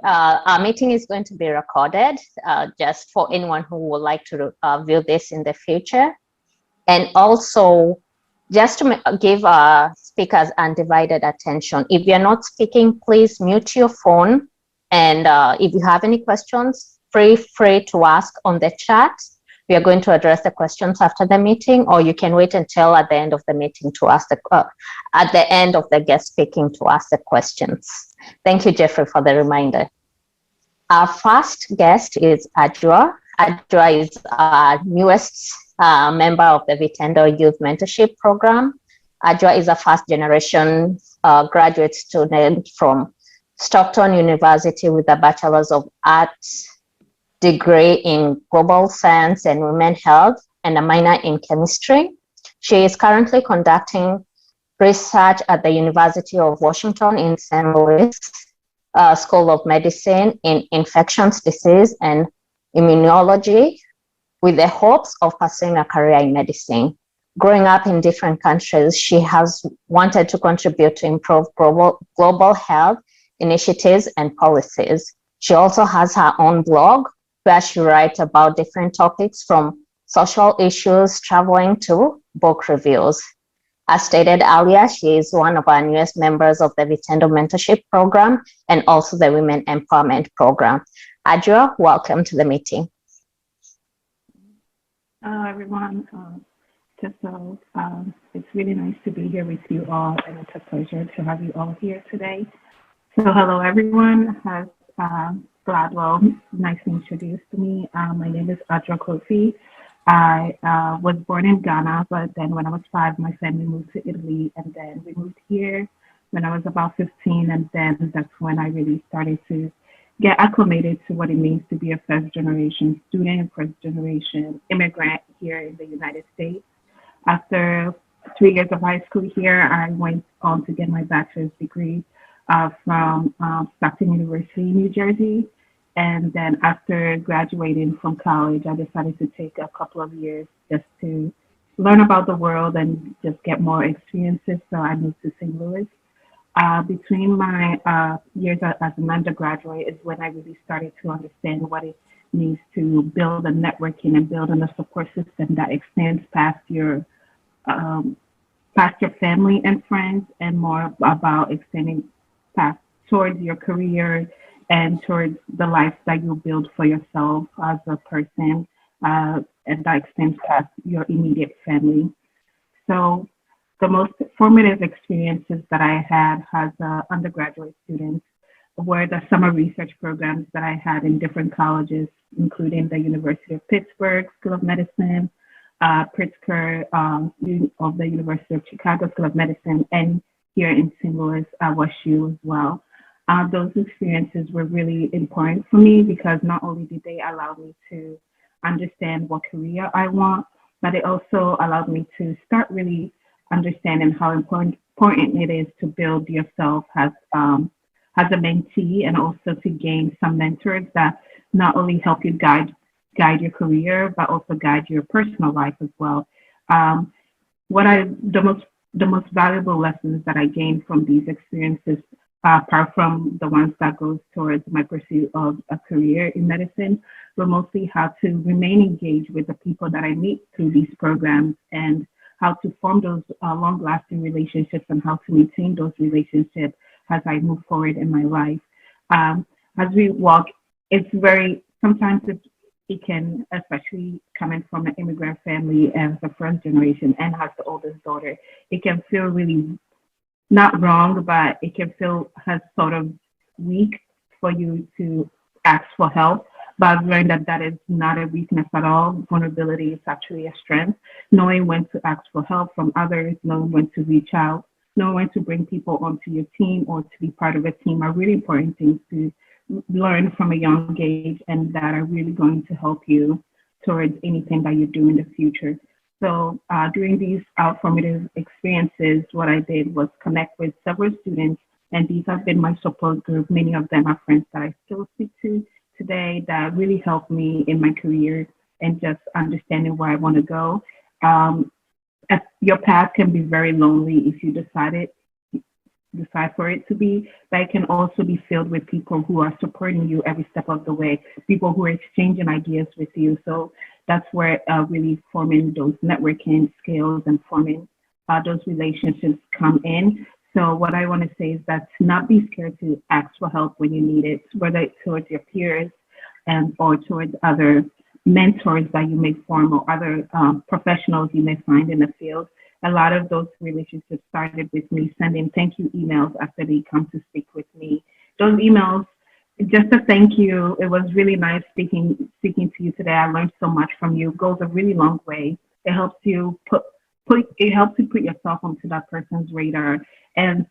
Our meeting is going to be recorded just for anyone who would like to view this in the future. And also, just to give our speakers undivided attention, if you're not speaking, please mute your phone. And if you have any questions, feel free to ask on the chat. We are going to address the questions after the meeting, or you can wait until at the end of the meeting to ask at the end of the guest speaking to ask the questions. Thank you, Jeffrey, for the reminder. Our first guest is Adjoa. Adjoa is our newest member of the Vitendo Youth Mentorship Program. Adjoa is a first generation graduate student from Stockton University with a Bachelor's of Arts degree in Global Science and Women Health and a minor in chemistry. She is currently conducting research at the University of Washington in St. Louis School of Medicine in infectious disease and immunology, with the hopes of pursuing a career in medicine. Growing up in different countries, she has wanted to contribute to improve global health initiatives and policies. She also has her own blog where she writes about different topics from social issues, traveling to book reviews. As stated earlier, she is one of our newest members of the Vitendo Mentorship Program and also the Women Empowerment Program. Adria, welcome to the meeting. Hello, everyone. It's really nice to be here with you all, and it's a pleasure to have you all here today. So hello, everyone. As Gladwell nicely introduced me, my name is Adria Cofie. I was born in Ghana, but then when I was 5, my family moved to Italy, and then we moved here when I was about 15, and then that's when I really started to get acclimated to what it means to be a first-generation student, first-generation immigrant here in the United States. After 3 years of high school here, I went on to get my bachelor's degree from Stockton University in New Jersey. And then after graduating from college, I decided to take a couple of years just to learn about the world and just get more experiences. So I moved to St. Louis. Between my years as an undergraduate is when I really started to understand what it means to build a networking and build a support system that extends past your family and friends, and more about extending past towards your career and towards the life that you build for yourself as a person, and that extends past your immediate family. So the most formative experiences that I had as an undergraduate student were the summer research programs that I had in different colleges, including the University of Pittsburgh School of Medicine, Pritzker of the University of Chicago School of Medicine, and here in St. Louis, WashU as well. Those experiences were really important for me because not only did they allow me to understand what career I want, but it also allowed me to start really understanding how important it is to build yourself as a mentee, and also to gain some mentors that not only help you guide your career, but also guide your personal life as well. The most valuable lessons that I gained from these experiences, apart from the ones that goes towards my pursuit of a career in medicine, were mostly how to remain engaged with the people that I meet through these programs, and how to form those long-lasting relationships and how to maintain those relationships as I move forward in my life. As we walk, sometimes it can, especially coming from an immigrant family as a first generation and as the oldest daughter, it can feel really not wrong, but it can feel as sort of weak for you to ask for help. But I've learned that is not a weakness at all. Vulnerability is actually a strength. Knowing when to ask for help from others, knowing when to reach out, knowing when to bring people onto your team or to be part of a team are really important things to learn from a young age, and that are really going to help you towards anything that you do in the future. So during these formative experiences, what I did was connect with several students, and these have been my support group. Many of them are friends that I still speak to today that really helped me in my career and just understanding where I want to go. Your path can be very lonely if you decided decide for it to be, but it can also be filled with people who are supporting you every step of the way, people who are exchanging ideas with you. So that's where really forming those networking skills and forming those relationships come in. So what I want to say is that to not be scared to ask for help when you need it, whether it's towards your peers and or towards other mentors that you may form or other professionals you may find in the field. A lot of those relationships started with me sending thank you emails after they come to speak with me. Those emails, just a thank you. It was really nice speaking to you today. I learned so much from you. It goes a really long way. It helps you put yourself onto that person's radar, and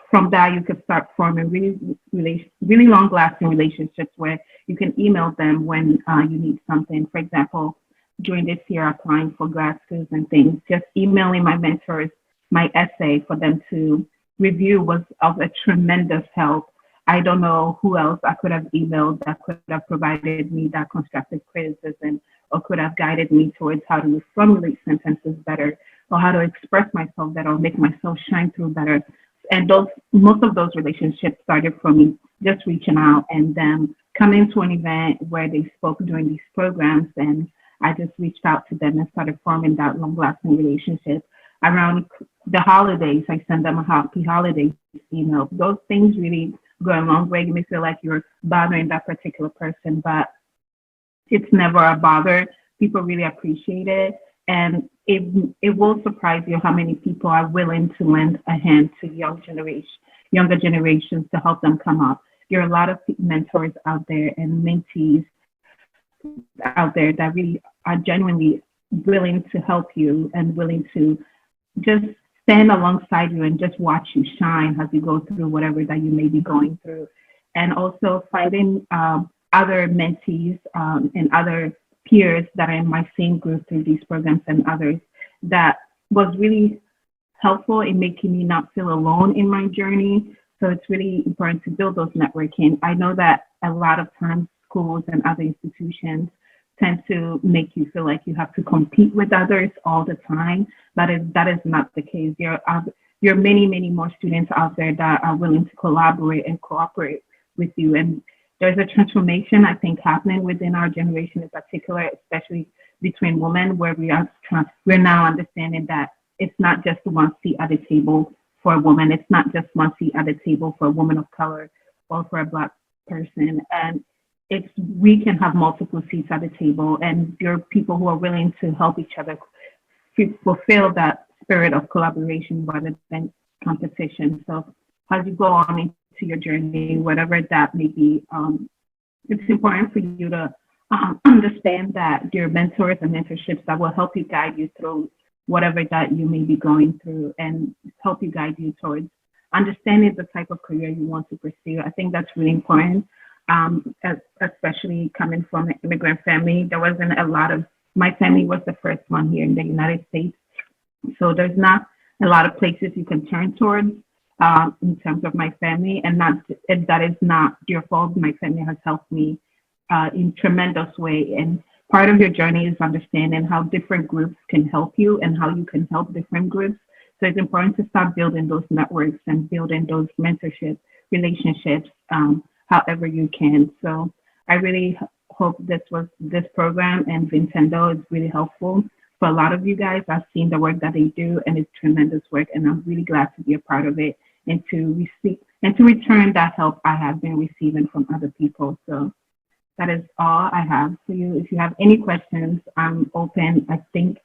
from that you could start forming really long lasting relationships where you can email them when you need something. For example, during this year applying for grad schools and things, just emailing my mentors my essay for them to review was of a tremendous help. I don't know who else I could have emailed that could have provided me that constructive criticism or could have guided me towards how to formulate sentences better or how to express myself better or make myself shine through better. And most of those relationships started from me just reaching out and then coming to an event where they spoke during these programs, and I just reached out to them and started forming that long-lasting relationship. Around the holidays, I send them a happy holidays email. Those things really go a long way. You may feel like you're bothering that particular person, but it's never a bother. People really appreciate it. And it will surprise you how many people are willing to lend a hand to younger generations to help them come up. There are a lot of mentors out there and mentees out there that really are genuinely willing to help you and willing to just stand alongside you and just watch you shine as you go through whatever that you may be going through. And also finding other mentees and other peers that are in my same group through these programs and others that was really helpful in making me not feel alone in my journey. So it's really important to build those networking. I know that a lot of times schools and other institutions tend to make you feel like you have to compete with others all the time. That is not the case. There are many more students out there that are willing to collaborate and cooperate with you. And there's a transformation, I think, happening within our generation in particular, especially between women, where we're now understanding that it's not just one seat at the table for a woman. It's not just one seat at the table for a woman of color or for a Black person. And we can have multiple seats at the table, and there are people who are willing to help each other fulfill that spirit of collaboration rather than competition. So as you go on into your journey, whatever that may be, it's important for you to understand that there are mentors and mentorships that will help you guide you through whatever that you may be going through and help you guide you towards understanding the type of career you want to pursue. I think that's really important, especially coming from an immigrant family. There wasn't a lot of, my family was the first one here in the United States. So there's not a lot of places you can turn towards in terms of my family, and that is not your fault. My family has helped me in tremendous way. And part of your journey is understanding how different groups can help you and how you can help different groups. So it's important to start building those networks and building those mentorship relationships however you can. So I really hope this program and Vintendo is really helpful for a lot of you guys. I've seen the work that they do, and it's tremendous work, and I'm really glad to be a part of it and to return that help I have been receiving from other people. So that is all I have for you. If you have any questions, I'm open. I think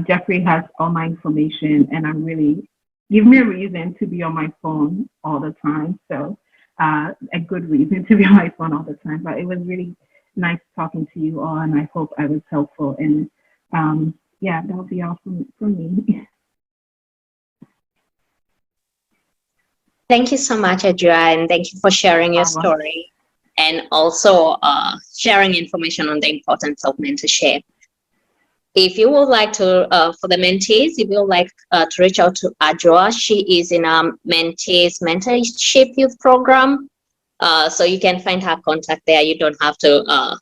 Jeffrey has all my information, and I'm really, give me a reason to be on my phone all the time. So a good reason to be on my phone all the time. But it was really nice talking to you all, and I hope I was helpful. And yeah, that'll be all from me. Thank you so much, Adria, and thank you for sharing your story and also sharing information on the importance of mentorship. If you would like to, for the mentees, if you would like to reach out to Adjoa, she is in our mentees mentorship youth program. So you can find her contact there. You don't have to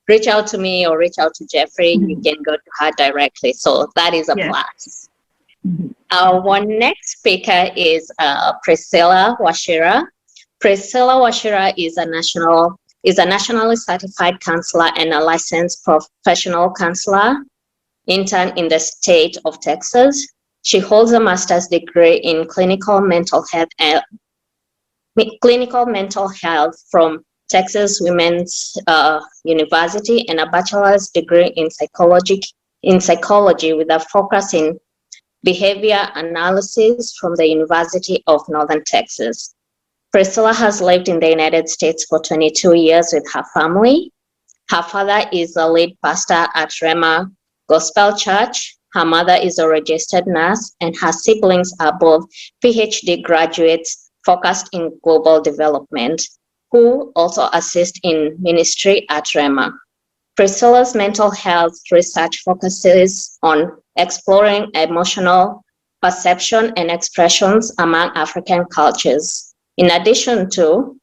reach out to me or reach out to Jeffrey. Mm-hmm. You can go to her directly. So that is a plus. Mm-hmm. Our next speaker is Priscilla Wachira. Priscilla Wachira is a nationally certified counselor and a licensed professional counselor intern in the state of Texas. She holds a master's degree in clinical mental health from Texas Women's University and a bachelor's degree in psychology with a focus in behavior analysis from the University of Northern Texas. Priscilla has lived in the United States for 22 years with her family. Her father is the lead pastor at Rema Gospel Church. Her mother is a registered nurse, and her siblings are both PhD graduates focused in global development, who also assist in ministry at Rema. Priscilla's mental health research focuses on exploring emotional perception and expressions among African cultures, in addition to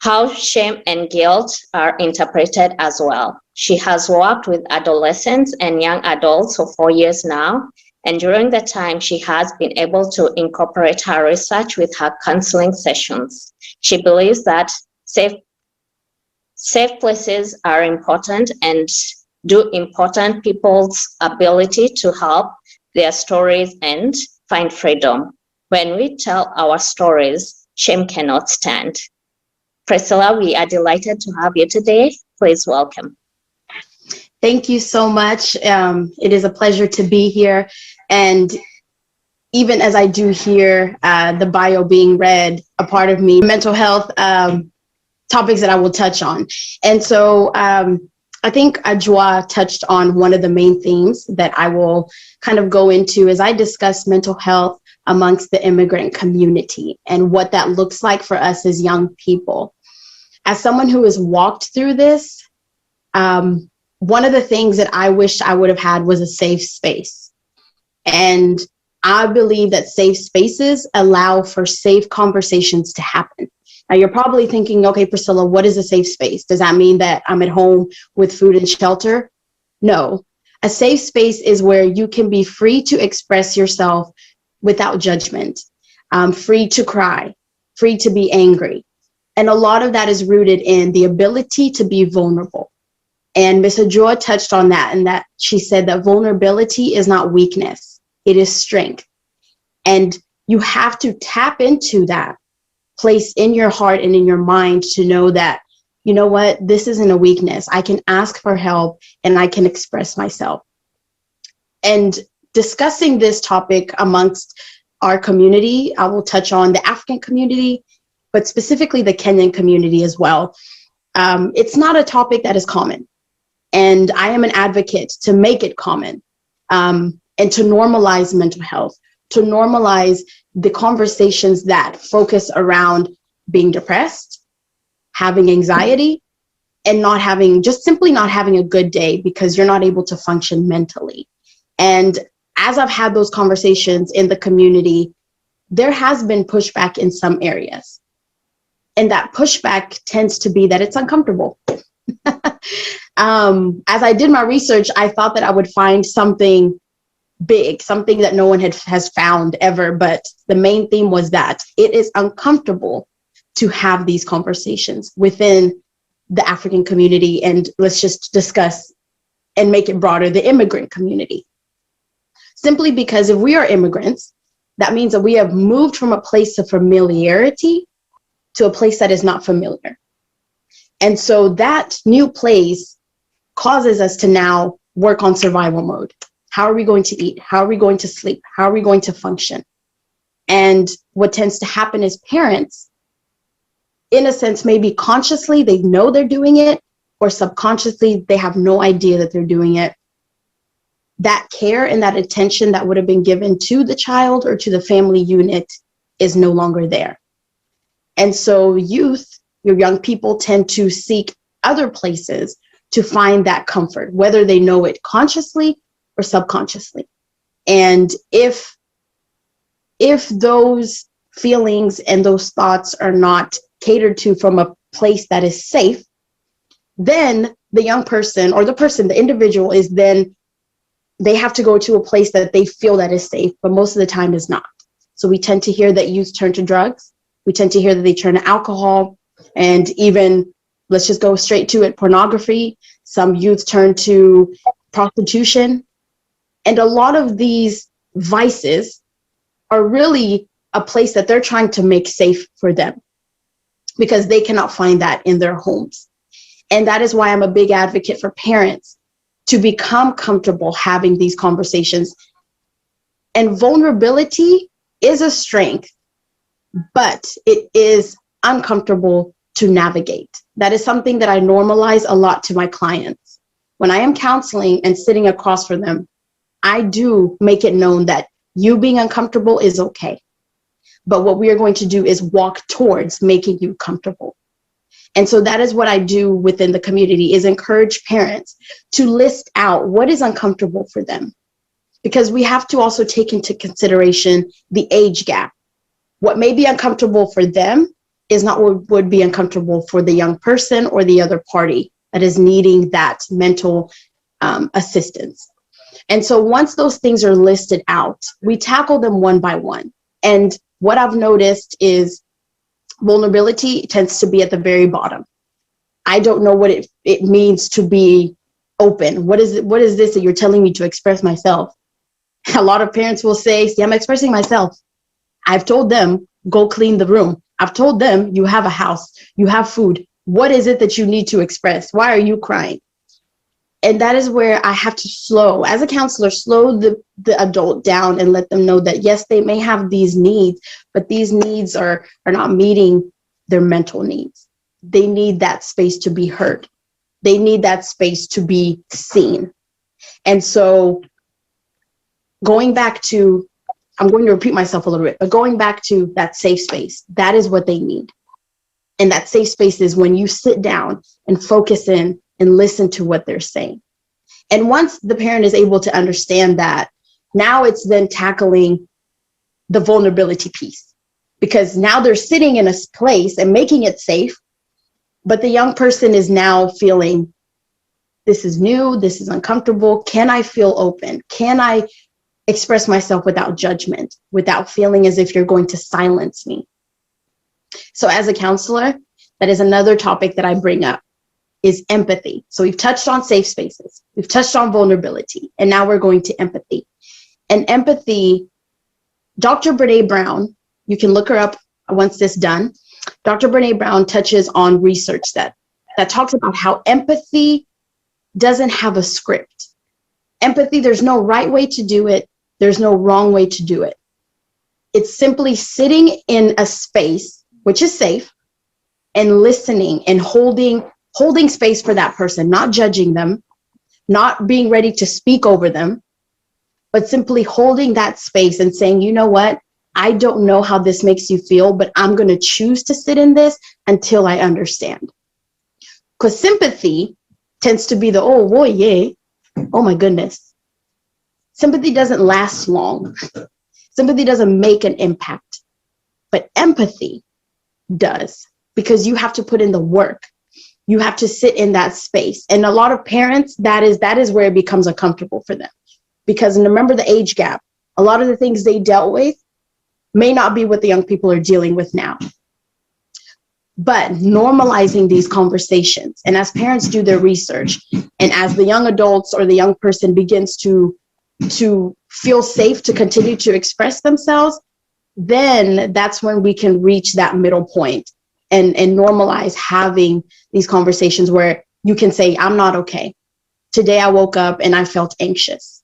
how shame and guilt are interpreted as well. She has worked with adolescents and young adults for 4 years now, and during the time, she has been able to incorporate her research with her counseling sessions. She believes that safe places are important and do important people's ability to help their stories and find freedom. When we tell our stories, shame cannot stand. Priscilla, we are delighted to have you today. Please welcome. Thank you so much. It is a pleasure to be here. And even as I do hear the bio being read, a part of me, mental health topics that I will touch on. And so I think Adjoa touched on one of the main themes that I will kind of go into as I discuss mental health amongst the immigrant community and what that looks like for us as young people. As someone who has walked through this, one of the things that I wish I would have had was a safe space. And I believe that safe spaces allow for safe conversations to happen. Now, you're probably thinking, okay, Priscilla, what is a safe space? Does that mean that I'm at home with food and shelter? No. A safe space is where you can be free to express yourself without judgment, free to cry, free to be angry. And a lot of that is rooted in the ability to be vulnerable. And Ms. Adjoa touched on that, and that she said that vulnerability is not weakness, it is strength. And you have to tap into that place in your heart and in your mind to know that, you know what, this isn't a weakness. I can ask for help and I can express myself. And discussing this topic amongst our community, I will touch on the African community, but specifically the Kenyan community as well. It's not a topic that is common. And I am an advocate to make it common and to normalize mental health, to normalize the conversations that focus around being depressed, having anxiety, and simply not having a good day because you're not able to function mentally. And as I've had those conversations in the community, there has been pushback in some areas. And that pushback tends to be that it's uncomfortable. As I did my research, I thought that I would find something big, something that no one has found ever. But the main theme was that it is uncomfortable to have these conversations within the African community. And let's just discuss and make it broader, the immigrant community. Simply because if we are immigrants, that means that we have moved from a place of familiarity to a place that is not familiar. And so that new place causes us to now work on survival mode. How are we going to eat? How are we going to sleep? How are we going to function? And what tends to happen is parents, in a sense, maybe consciously they know they're doing it, or subconsciously they have no idea that they're doing it. That care and that attention that would have been given to the child or to the family unit is no longer there. And so youth, your young people, tend to seek other places to find that comfort, whether they know it consciously or subconsciously. And if those feelings and those thoughts are not catered to from a place that is safe, then the young person or the individual is then they have to go to a place that they feel that is safe, but most of the time is not. So we tend to hear that youth turn to drugs. We tend to hear that they turn to alcohol, and even, let's just go straight to it, pornography. Some youth turn to prostitution. And a lot of these vices are really a place that they're trying to make safe for them because they cannot find that in their homes. And that is why I'm a big advocate for parents to become comfortable having these conversations. And vulnerability is a strength, but it is uncomfortable to navigate. That is something that I normalize a lot to my clients. When I am counseling and sitting across from them, I do make it known that you being uncomfortable is okay. But what we are going to do is walk towards making you comfortable. And so that is what I do within the community, is encourage parents to list out what is uncomfortable for them. Because we have to also take into consideration the age gap. What may be uncomfortable for them is not what would be uncomfortable for the young person or the other party that is needing that mental assistance. And so once those things are listed out, we tackle them one by one. And what I've noticed is vulnerability tends to be at the very bottom. I don't know what it means to be open. What is this that you're telling me to express myself? A lot of parents will say, see, I'm expressing myself. I've told them, go clean the room. I've told them, you have a house, you have food. What is it that you need to express? Why are you crying? And that is where I have to as a counselor, slow the adult down and let them know that, yes, they may have these needs, but these needs are not meeting their mental needs. They need that space to be heard. They need that space to be seen. And so going back to, I'm going to repeat myself a little bit, but going back to that safe space, that is what they need. And that safe space is when you sit down and focus in and listen to what they're saying. And once the parent is able to understand that, now it's then tackling the vulnerability piece, because now they're sitting in a place and making it safe, but the young person is now feeling, this is new, this is uncomfortable. Can I feel open? Can I express myself without judgment, without feeling as if you're going to silence me? So as a counselor, that is another topic that I bring up, is empathy. So we've touched on safe spaces, we've touched on vulnerability, and now we're going to empathy. And empathy, Dr. Brene Brown, you can look her up once this done. Dr. Brene Brown touches on research that talks about how empathy doesn't have a script. Empathy, there's no right way to do it. There's no wrong way to do it. It's simply sitting in a space, which is safe, and listening and holding space for that person, not judging them, not being ready to speak over them, but simply holding that space and saying, you know what, I don't know how this makes you feel, but I'm going to choose to sit in this until I understand. Because sympathy tends to be the, oh boy, yeah, oh my goodness. Sympathy doesn't last long. Sympathy doesn't make an impact, but empathy does, because you have to put in the work. You have to sit in that space. And a lot of parents, that is where it becomes uncomfortable for them. Because remember the age gap, a lot of the things they dealt with may not be what the young people are dealing with now. But normalizing these conversations, and as parents do their research, and as the young adults or the young person begins to feel safe to continue to express themselves, then that's when we can reach that middle point and normalize having these conversations where you can say, I'm not okay. Today I woke up and I felt anxious.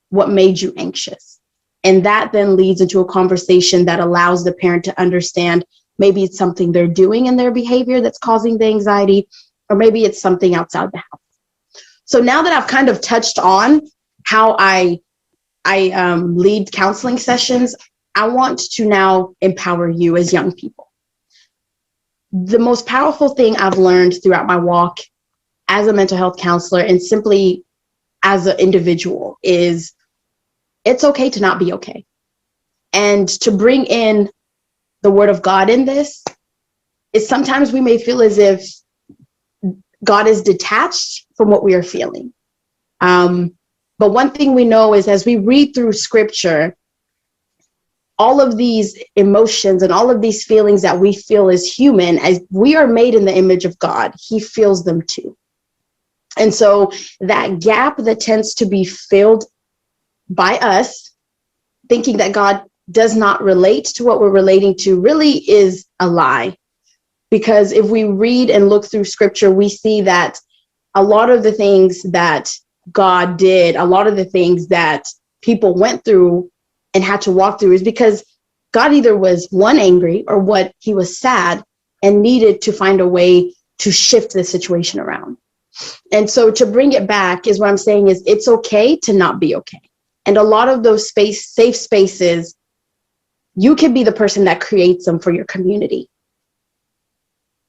What made you anxious? And that then leads into a conversation that allows the parent to understand maybe it's something they're doing in their behavior that's causing the anxiety, or maybe it's something outside the house. So now that I've kind of touched on how I lead counseling sessions, I want to now empower you as young people. The most powerful thing I've learned throughout my walk as a mental health counselor and simply as an individual is it's okay to not be okay. And to bring in the word of God in this is sometimes we may feel as if God is detached from what we are feeling. But one thing we know is as we read through scripture, all of these emotions and all of these feelings that we feel as human, as we are made in the image of God, he feels them too. And so that gap that tends to be filled by us, thinking that God does not relate to what we're relating to, really is a lie. Because if we read and look through scripture, we see that a lot of the things that God did, a lot of the things that people went through and had to walk through is because God either was one, angry, or what, he was sad and needed to find a way to shift the situation around. And so to bring it back is what I'm saying is it's okay to not be okay. And a lot of those safe spaces, you can be the person that creates them for your community.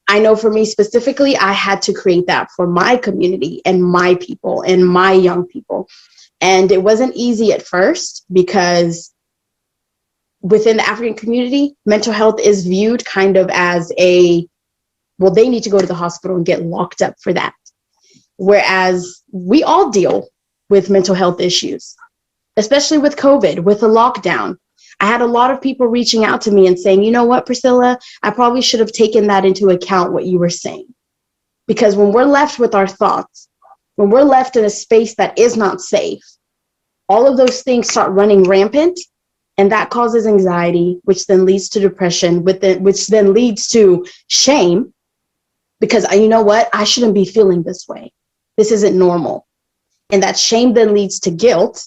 I know for me specifically, I had to create that for my community and my people and my young people. And it wasn't easy at first because within the African community, mental health is viewed kind of as well, they need to go to the hospital and get locked up for that. Whereas we all deal with mental health issues, especially with COVID, with the lockdown. I had a lot of people reaching out to me and saying, you know what, Priscilla, I probably should have taken that into account, what you were saying. Because when we're left with our thoughts, when we're left in a space that is not safe, all of those things start running rampant, and that causes anxiety, which then leads to depression, which then leads to shame, because you know what, I shouldn't be feeling this way. This isn't normal. And that shame then leads to guilt,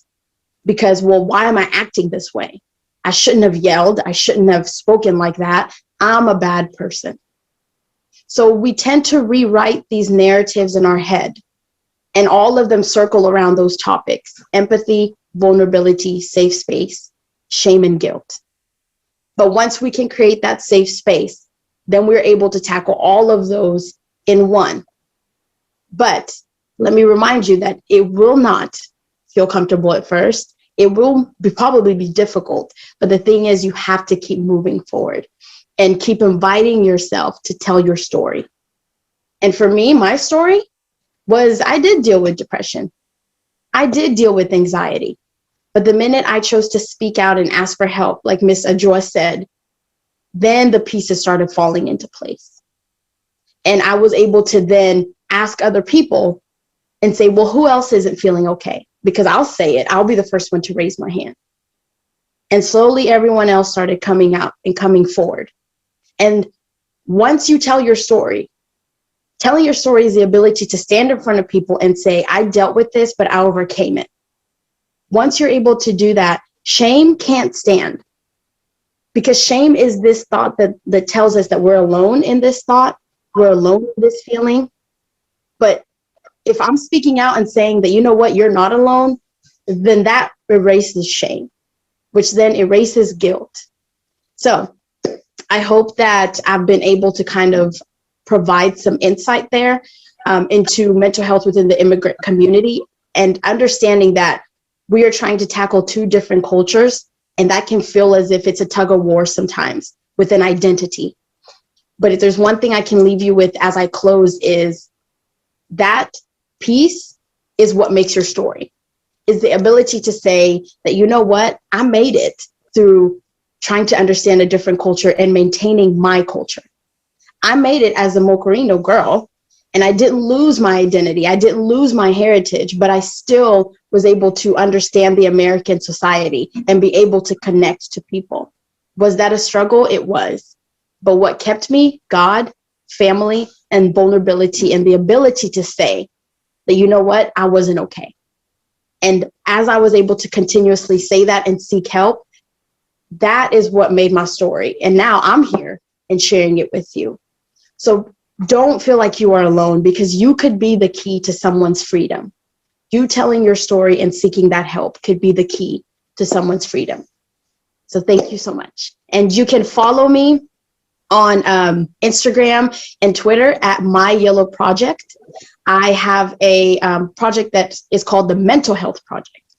because, well, why am I acting this way? I shouldn't have yelled. I shouldn't have spoken like that. I'm a bad person. So we tend to rewrite these narratives in our head, and all of them circle around those topics: empathy, vulnerability, safe space, shame, and guilt. But once we can create that safe space, then we're able to tackle all of those in one. But let me remind you that it will not feel comfortable at first. It will probably be difficult, but the thing is, you have to keep moving forward and keep inviting yourself to tell your story. And for me, my story was I did deal with depression. I did deal with anxiety. But the minute I chose to speak out and ask for help, like Miss Adjoa said, then the pieces started falling into place. And I was able to then ask other people and say, well, who else isn't feeling okay? Because I'll say it, I'll be the first one to raise my hand. And slowly everyone else started coming out and coming forward. And once you tell your story, telling your story is the ability to stand in front of people and say, I dealt with this, but I overcame it. Once you're able to do that, shame can't stand. Because shame is this thought that tells us that we're alone in this thought, we're alone in this feeling. But if I'm speaking out and saying that, you know what, you're not alone, then that erases shame, which then erases guilt. So I hope that I've been able to kind of provide some insight there into mental health within the immigrant community, and understanding that we are trying to tackle two different cultures, and that can feel as if it's a tug of war sometimes with an identity. But if there's one thing I can leave you with as I close, is that piece is what makes your story, is the ability to say that, you know what, I made it through trying to understand a different culture and maintaining my culture. I made it as a Mocorino girl, and I didn't lose my identity. I didn't lose my heritage, but I still was able to understand the American society and be able to connect to people. Was that a struggle? It was. But what kept me? God, family, and vulnerability, and the ability to say that, you know what, I wasn't okay. And as I was able to continuously say that and seek help, that is what made my story. And now I'm here and sharing it with you. So don't feel like you are alone, because you could be the key to someone's freedom. You telling your story and seeking that help could be the key to someone's freedom. So thank you so much. And you can follow me on Instagram and Twitter at My Yellow Project. I have a project that is called the Mental Health Project,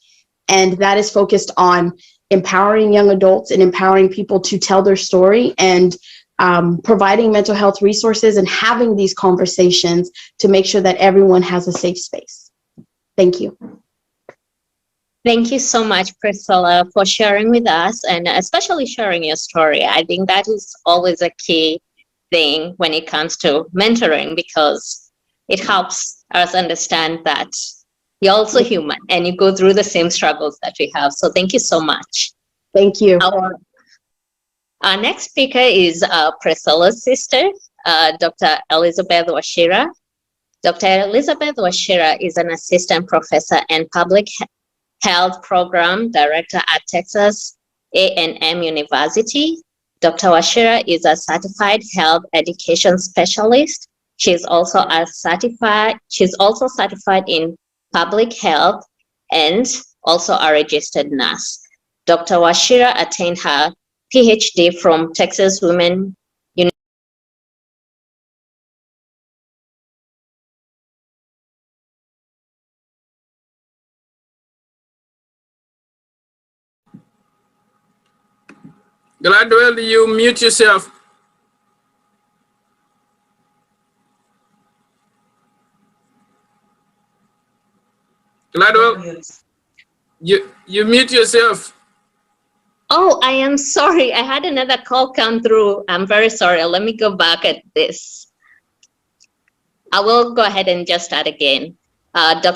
and that is focused on empowering young adults and empowering people to tell their story, and providing mental health resources and having these conversations to make sure that everyone has a safe space. Thank you. Thank you so much, Priscilla, for sharing with us and especially sharing your story. I think that is always a key thing when it comes to mentoring, because it helps us understand that you're also human and you go through the same struggles that we have. So thank you so much. Thank you. Our next speaker is Priscilla's sister, Dr. Elizabeth Wachira. Dr. Elizabeth Wachira is an assistant professor and public health program director at Texas A&M University. Dr. Wachira is a certified health education specialist. She's also certified in public health and also a registered nurse. Dr. Wachira attained her PhD from Texas Women Gladwell, you mute yourself. Gladwell, you mute yourself. Oh, I am sorry. I had another call come through. I'm very sorry. Let me go back at this. I will go ahead and just start again. Dr.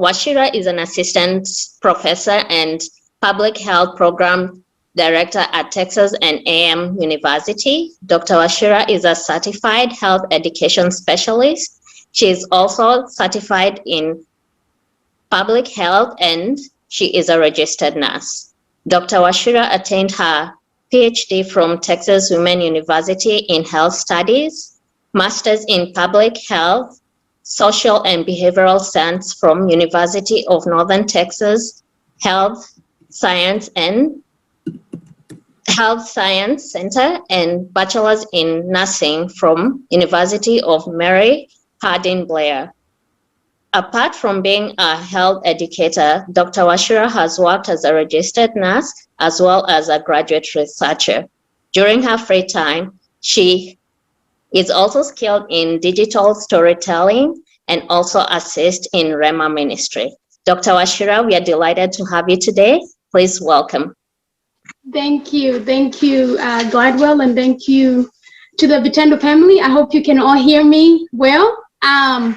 Wachira is an assistant professor and public health program director at Texas A&M University. Dr. Wachira is a certified health education specialist. She is also certified in public health and she is a registered nurse. Dr. Wachira attained her PhD from Texas Women University in Health Studies, Masters in Public Health, Social and Behavioral Science from University of Northern Texas Health Science Center, and Bachelor's in Nursing from University of Mary Harding Blair. Apart from being a health educator, Dr. Wachira has worked as a registered nurse as well as a graduate researcher. During her free time, she is also skilled in digital storytelling and also assists in Rema ministry. Dr. Wachira, we are delighted to have you today. Please welcome. Thank you, Gladwell, and thank you to the Vitendo family. I hope you can all hear me well. I'm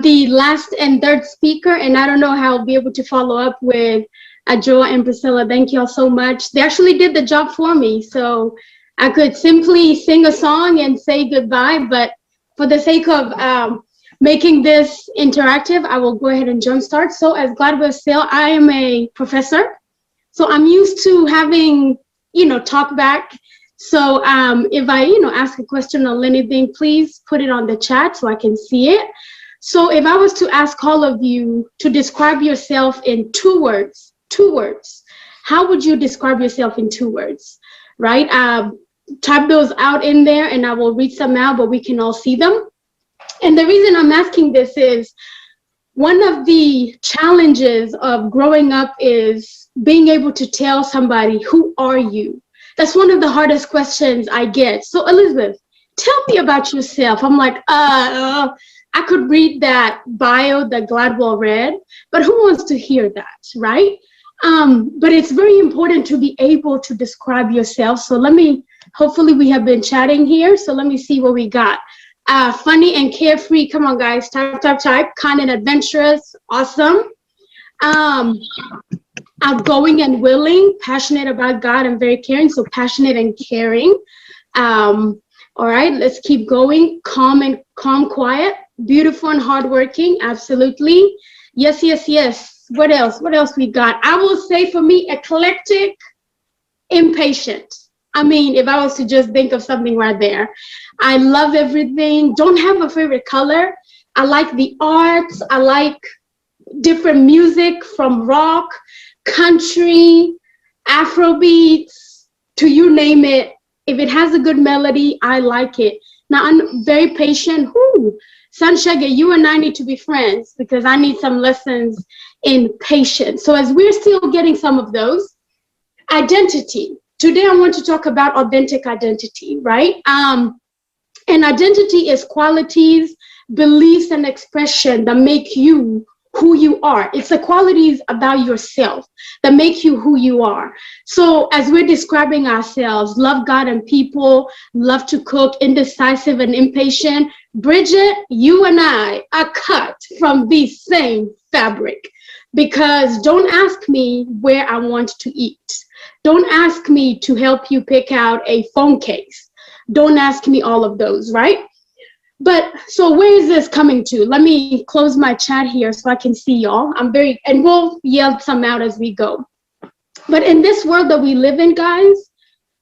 the last and third speaker, and I don't know how I'll be able to follow up with Adjoa and Priscilla. Thank you all so much. They actually did the job for me, so I could simply sing a song and say goodbye, but for the sake of making this interactive, I will go ahead and jumpstart. So as Gladwell said, I am a professor, so I'm used to having, talk back. So if I, ask a question on anything, please put it on the chat so I can see it. So if I was to ask all of you to describe yourself in two words, how would you describe yourself in 2 words, right? Type those out in there and I will read some out, but we can all see them. And the reason I'm asking this is one of the challenges of growing up is being able to tell somebody, who are you? That's one of the hardest questions I get. So Elizabeth, tell me about yourself. I'm like, I could read that bio that Gladwell read, but who wants to hear that, right? But it's very important to be able to describe yourself. So hopefully we have been chatting here. So let me see what we got. Funny and carefree. Come on, guys. Type. Kind and adventurous. Awesome. Outgoing and willing. Passionate about God and very caring. So passionate and caring. All right, let's keep going. Calm, quiet. Beautiful and hardworking. Absolutely. Yes. What else we got? I will say for me, eclectic, impatient. I mean, if I was to just think of something right there. I love everything. Don't have a favorite color. I like the arts. I like different music from rock, country, Afrobeats, to you name it. If it has a good melody, I like it. Now, I'm very patient. Sanshege, you and I need to be friends because I need some lessons in patience. So as we're still getting some of those, identity. Today, I want to talk about authentic identity, right? And identity is qualities, beliefs and expression that make you who you are. It's the qualities about yourself that make you who you are. So as we're describing ourselves, love God and people, love to cook, indecisive and impatient, Bridget, you and I are cut from the same fabric. Because don't ask me where I want to eat. Don't ask me to help you pick out a phone case. Don't ask me all of those, right? But so where is this coming to? Let me close my chat here so I can see y'all. And we'll yell some out as we go. But in this world that we live in, guys,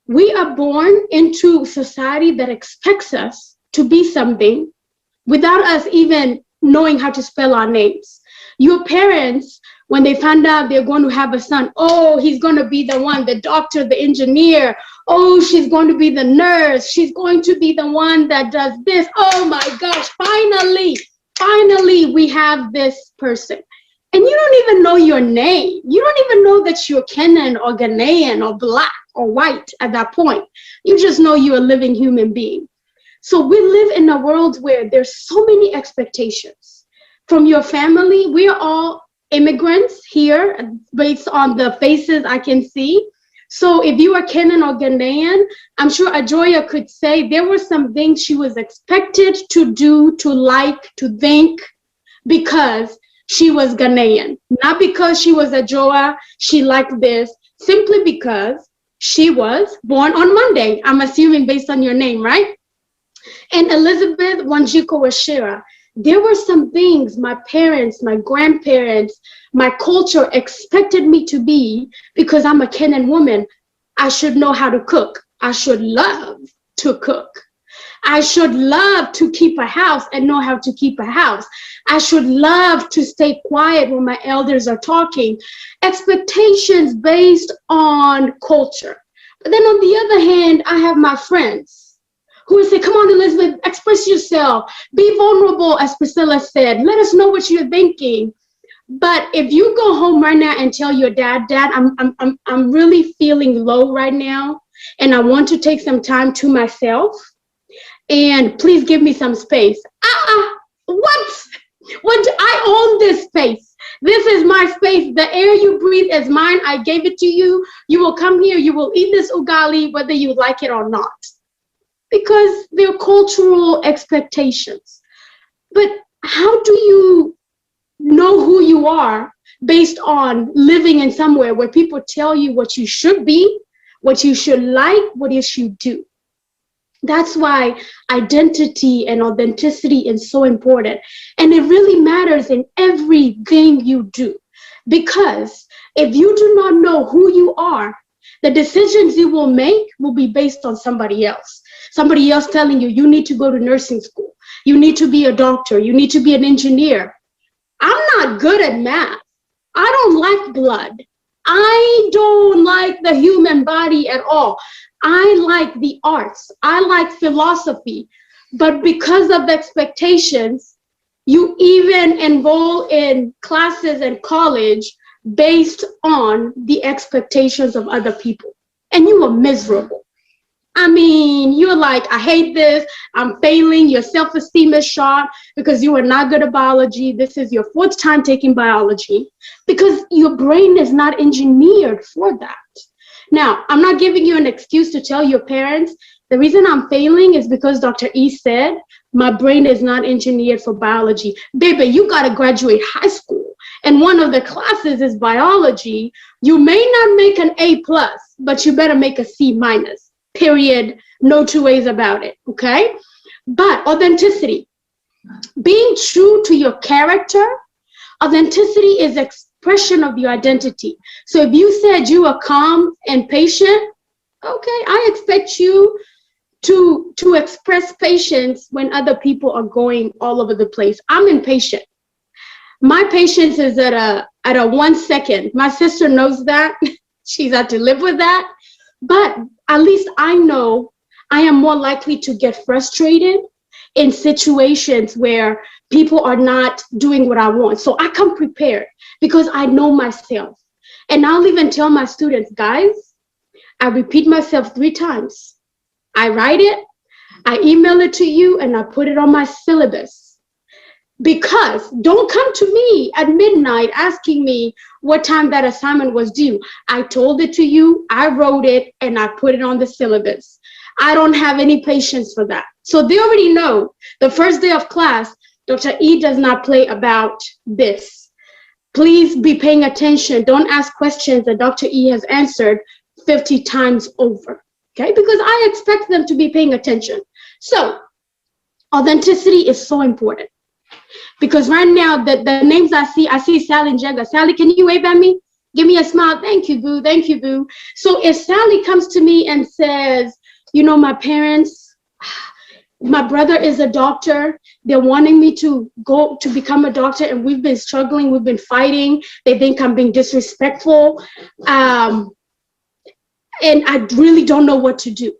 we are born into a society that expects us to be something without us even knowing how to spell our names. Your parents, when they find out they're going to have a son, oh, he's going to be the one, the doctor, the engineer. Oh, she's going to be the nurse. She's going to be the one that does this. Oh my gosh, finally we have this person. And you don't even know your name. You don't even know that you're Kenyan or Ghanaian or black or white at that point. You just know you're a living human being. So we live in a world where there's so many expectations. From your family, we are all immigrants here based on the faces I can see. So if you are Kenyan or Ghanaian, I'm sure Adjoa could say there were some things she was expected to do, to like, to think, because she was Ghanaian. Not because she was Adjoa, she liked this, simply because she was born on Monday. I'm assuming based on your name, right? And Elizabeth Wanjiko Wachira, there were some things my parents, my grandparents, my culture expected me to be because I'm a Kenyan woman. I should know how to cook. I should love to cook. I should love to keep a house and know how to keep a house. I should love to stay quiet when my elders are talking. Expectations based on culture. But then on the other hand, I have my friends who would say, come on, Elizabeth, express yourself. Be vulnerable, as Priscilla said. Let us know what you're thinking. But if you go home right now and tell your dad, I'm really feeling low right now, and I want to take some time to myself, and please give me some space. What? I own this space. This is my space. The air you breathe is mine. I gave it to you. You will come here. You will eat this ugali, whether you like it or not. Because they're cultural expectations. But how do you know who you are based on living in somewhere where people tell you what you should be, what you should like, what you should do? That's why identity and authenticity is so important. And it really matters in everything you do. Because if you do not know who you are, the decisions you will make will be based on somebody else. Somebody else telling you, you need to go to nursing school. You need to be a doctor. You need to be an engineer. I'm not good at math. I don't like blood. I don't like the human body at all. I like the arts. I like philosophy. But because of the expectations, you even enroll in classes in college based on the expectations of other people. And you are miserable. I mean, you're like, I hate this, I'm failing, your self-esteem is shot because you are not good at biology. This is your 4th time taking biology because your brain is not engineered for that. Now, I'm not giving you an excuse to tell your parents, the reason I'm failing is because Dr. E said, my brain is not engineered for biology. Baby, you gotta graduate high school. And one of the classes is biology. You may not make an A+, but you better make a C-. Period. No two ways about it, okay? But authenticity, being true to your character, authenticity is expression of your identity. So if you said you are calm and patient, okay, I expect you to express patience when other people are going all over the place. I'm impatient. My patience is at a 1 second. My sister knows that. She's had to live with that. But at least I know I am more likely to get frustrated in situations where people are not doing what I want. So I come prepared because I know myself. And I'll even tell my students, guys, I repeat myself 3 times. I write it, I email it to you, and I put it on my syllabus. Because don't come to me at midnight asking me what time that assignment was due. I told it to you, I wrote it, and I put it on the syllabus. I don't have any patience for that. So they already know the first day of class, Dr. E does not play about this. Please be paying attention. Don't ask questions that Dr. E has answered 50 times over, okay? Because I expect them to be paying attention. So authenticity is so important. Because right now, the names I see Sally and Jagga. Sally, can you wave at me? Give me a smile. Thank you, boo. Thank you, boo. So if Sally comes to me and says, you know, my parents, my brother is a doctor. They're wanting me to go to become a doctor, and we've been struggling. We've been fighting. They think I'm being disrespectful. And I really don't know what to do,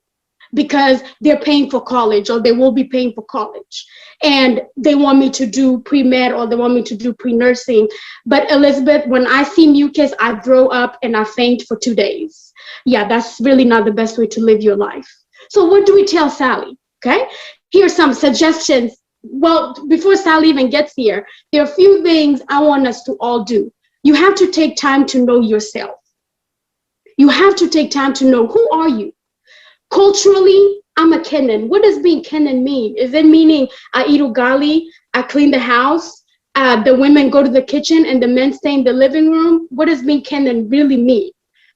because they're paying for college, or they will be paying for college. And they want me to do pre-med, or they want me to do pre-nursing. But Elizabeth, when I see mucus, I throw up and I faint for 2 days. Yeah, that's really not the best way to live your life. So what do we tell Sally? Okay, here's some suggestions. Well, before Sally even gets here, there are a few things I want us to all do. You have to take time to know yourself. You have to take time to know, who are you? Culturally, I'm a Kenyan. What does being Kenyan mean? Is it meaning I eat ugali, I clean the house, the women go to the kitchen and the men stay in the living room? What does being Kenyan really mean?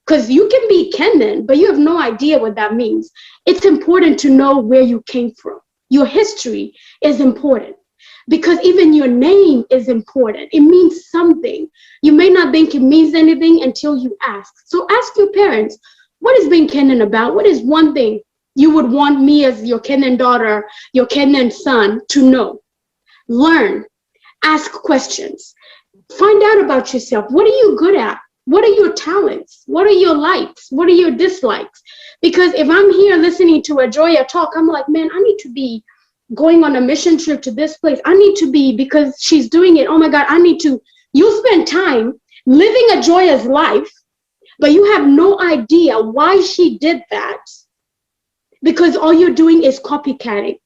Because you can be Kenyan, but you have no idea what that means. It's important to know where you came from. Your history is important, because even your name is important. It means something. You may not think it means anything until you ask. So ask your parents, what is being Kenyan about? What is one thing you would want me as your Kenyan daughter, your Kenyan son to know? Learn, ask questions, find out about yourself. What are you good at? What are your talents? What are your likes? What are your dislikes? Because if I'm here listening to Adjoa talk, I'm like, man, I need to be going on a mission trip to this place. I need to be, because she's doing it. Oh my God, I need to. You spend time living Adjoa's life, but you have no idea why she did that, because all you're doing is copycatting.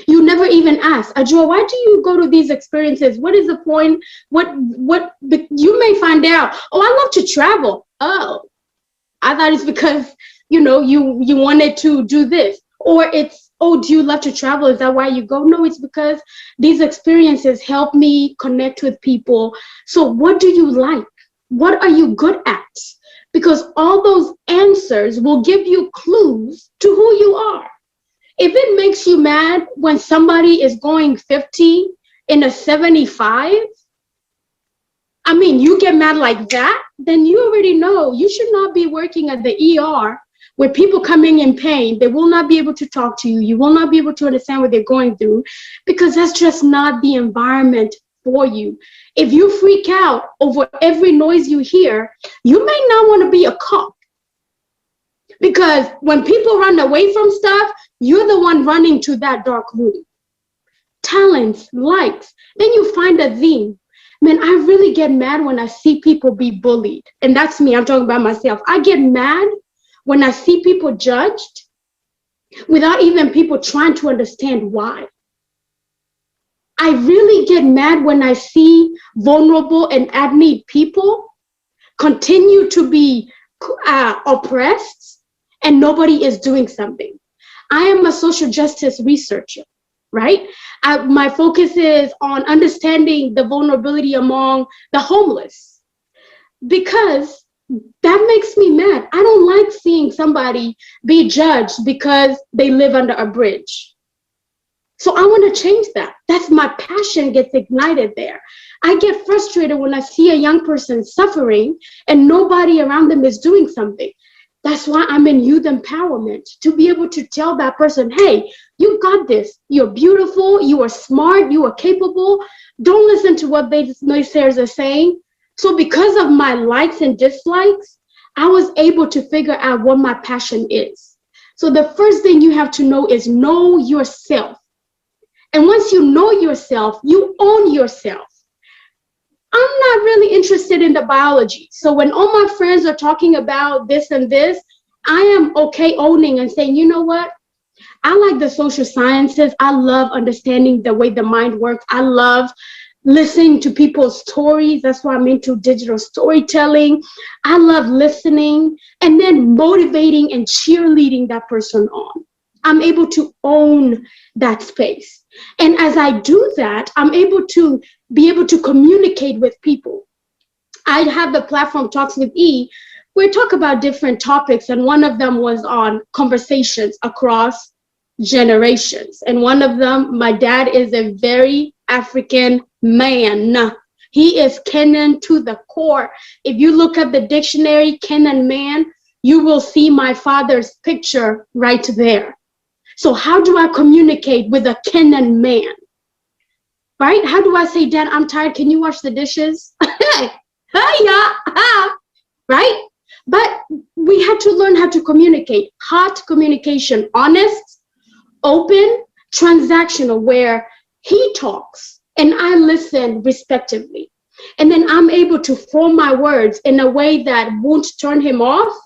You never even ask, Adjoa, why do you go to these experiences? What is the point? What you may find out, oh, I love to travel. Oh, I thought it's because, you know, you wanted to do this. Or it's, oh, do you love to travel? Is that why you go? No, it's because these experiences help me connect with people. So what do you like? What are you good at? Because all those answers will give you clues to who you are. If it makes you mad when somebody is going 50 in a 75, I mean, you get mad like that, then you already know you should not be working at the ER with people coming in pain. They will not be able to talk to you. You will not be able to understand what they're going through, because that's just not the environment for you. If you freak out over every noise you hear, you may not want to be a cop. Because when people run away from stuff, you're the one running to that dark room. Talents, likes, then you find a theme. Man, I really get mad when I see people be bullied. And that's me, I'm talking about myself. I get mad when I see people judged without even people trying to understand why. I really get mad when I see vulnerable and ad-need people continue to be oppressed and nobody is doing something. I am a social justice researcher, right? My focus is on understanding the vulnerability among the homeless, because that makes me mad. I don't like seeing somebody be judged because they live under a bridge. So I want to change that. That's my passion gets ignited there. I get frustrated when I see a young person suffering and nobody around them is doing something. That's why I'm in youth empowerment, to be able to tell that person, hey, you got this. You're beautiful. You are smart. You are capable. Don't listen to what naysayers are saying. So because of my likes and dislikes, I was able to figure out what my passion is. So the first thing you have to know is know yourself. And once you know yourself, you own yourself. I'm not really interested in the biology. So when all my friends are talking about this and this, I am okay owning and saying, you know what? I like the social sciences. I love understanding the way the mind works. I love listening to people's stories. That's why I'm into digital storytelling. I love listening and then motivating and cheerleading that person on. I'm able to own that space. And as I do that, I'm able to communicate with people. I have the platform Talks with E, where we talk about different topics, and one of them was on conversations across generations. And one of them, my dad is a very African man. He is Kenyan to the core. If you look at the dictionary, Kenyan man, you will see my father's picture right there. So how do I communicate with a Kenyan man? Right? How do I say, Dad, I'm tired. Can you wash the dishes? Right? But we had to learn how to communicate. Hot communication, honest, open, transactional, where he talks and I listen respectively. And then I'm able to form my words in a way that won't turn him off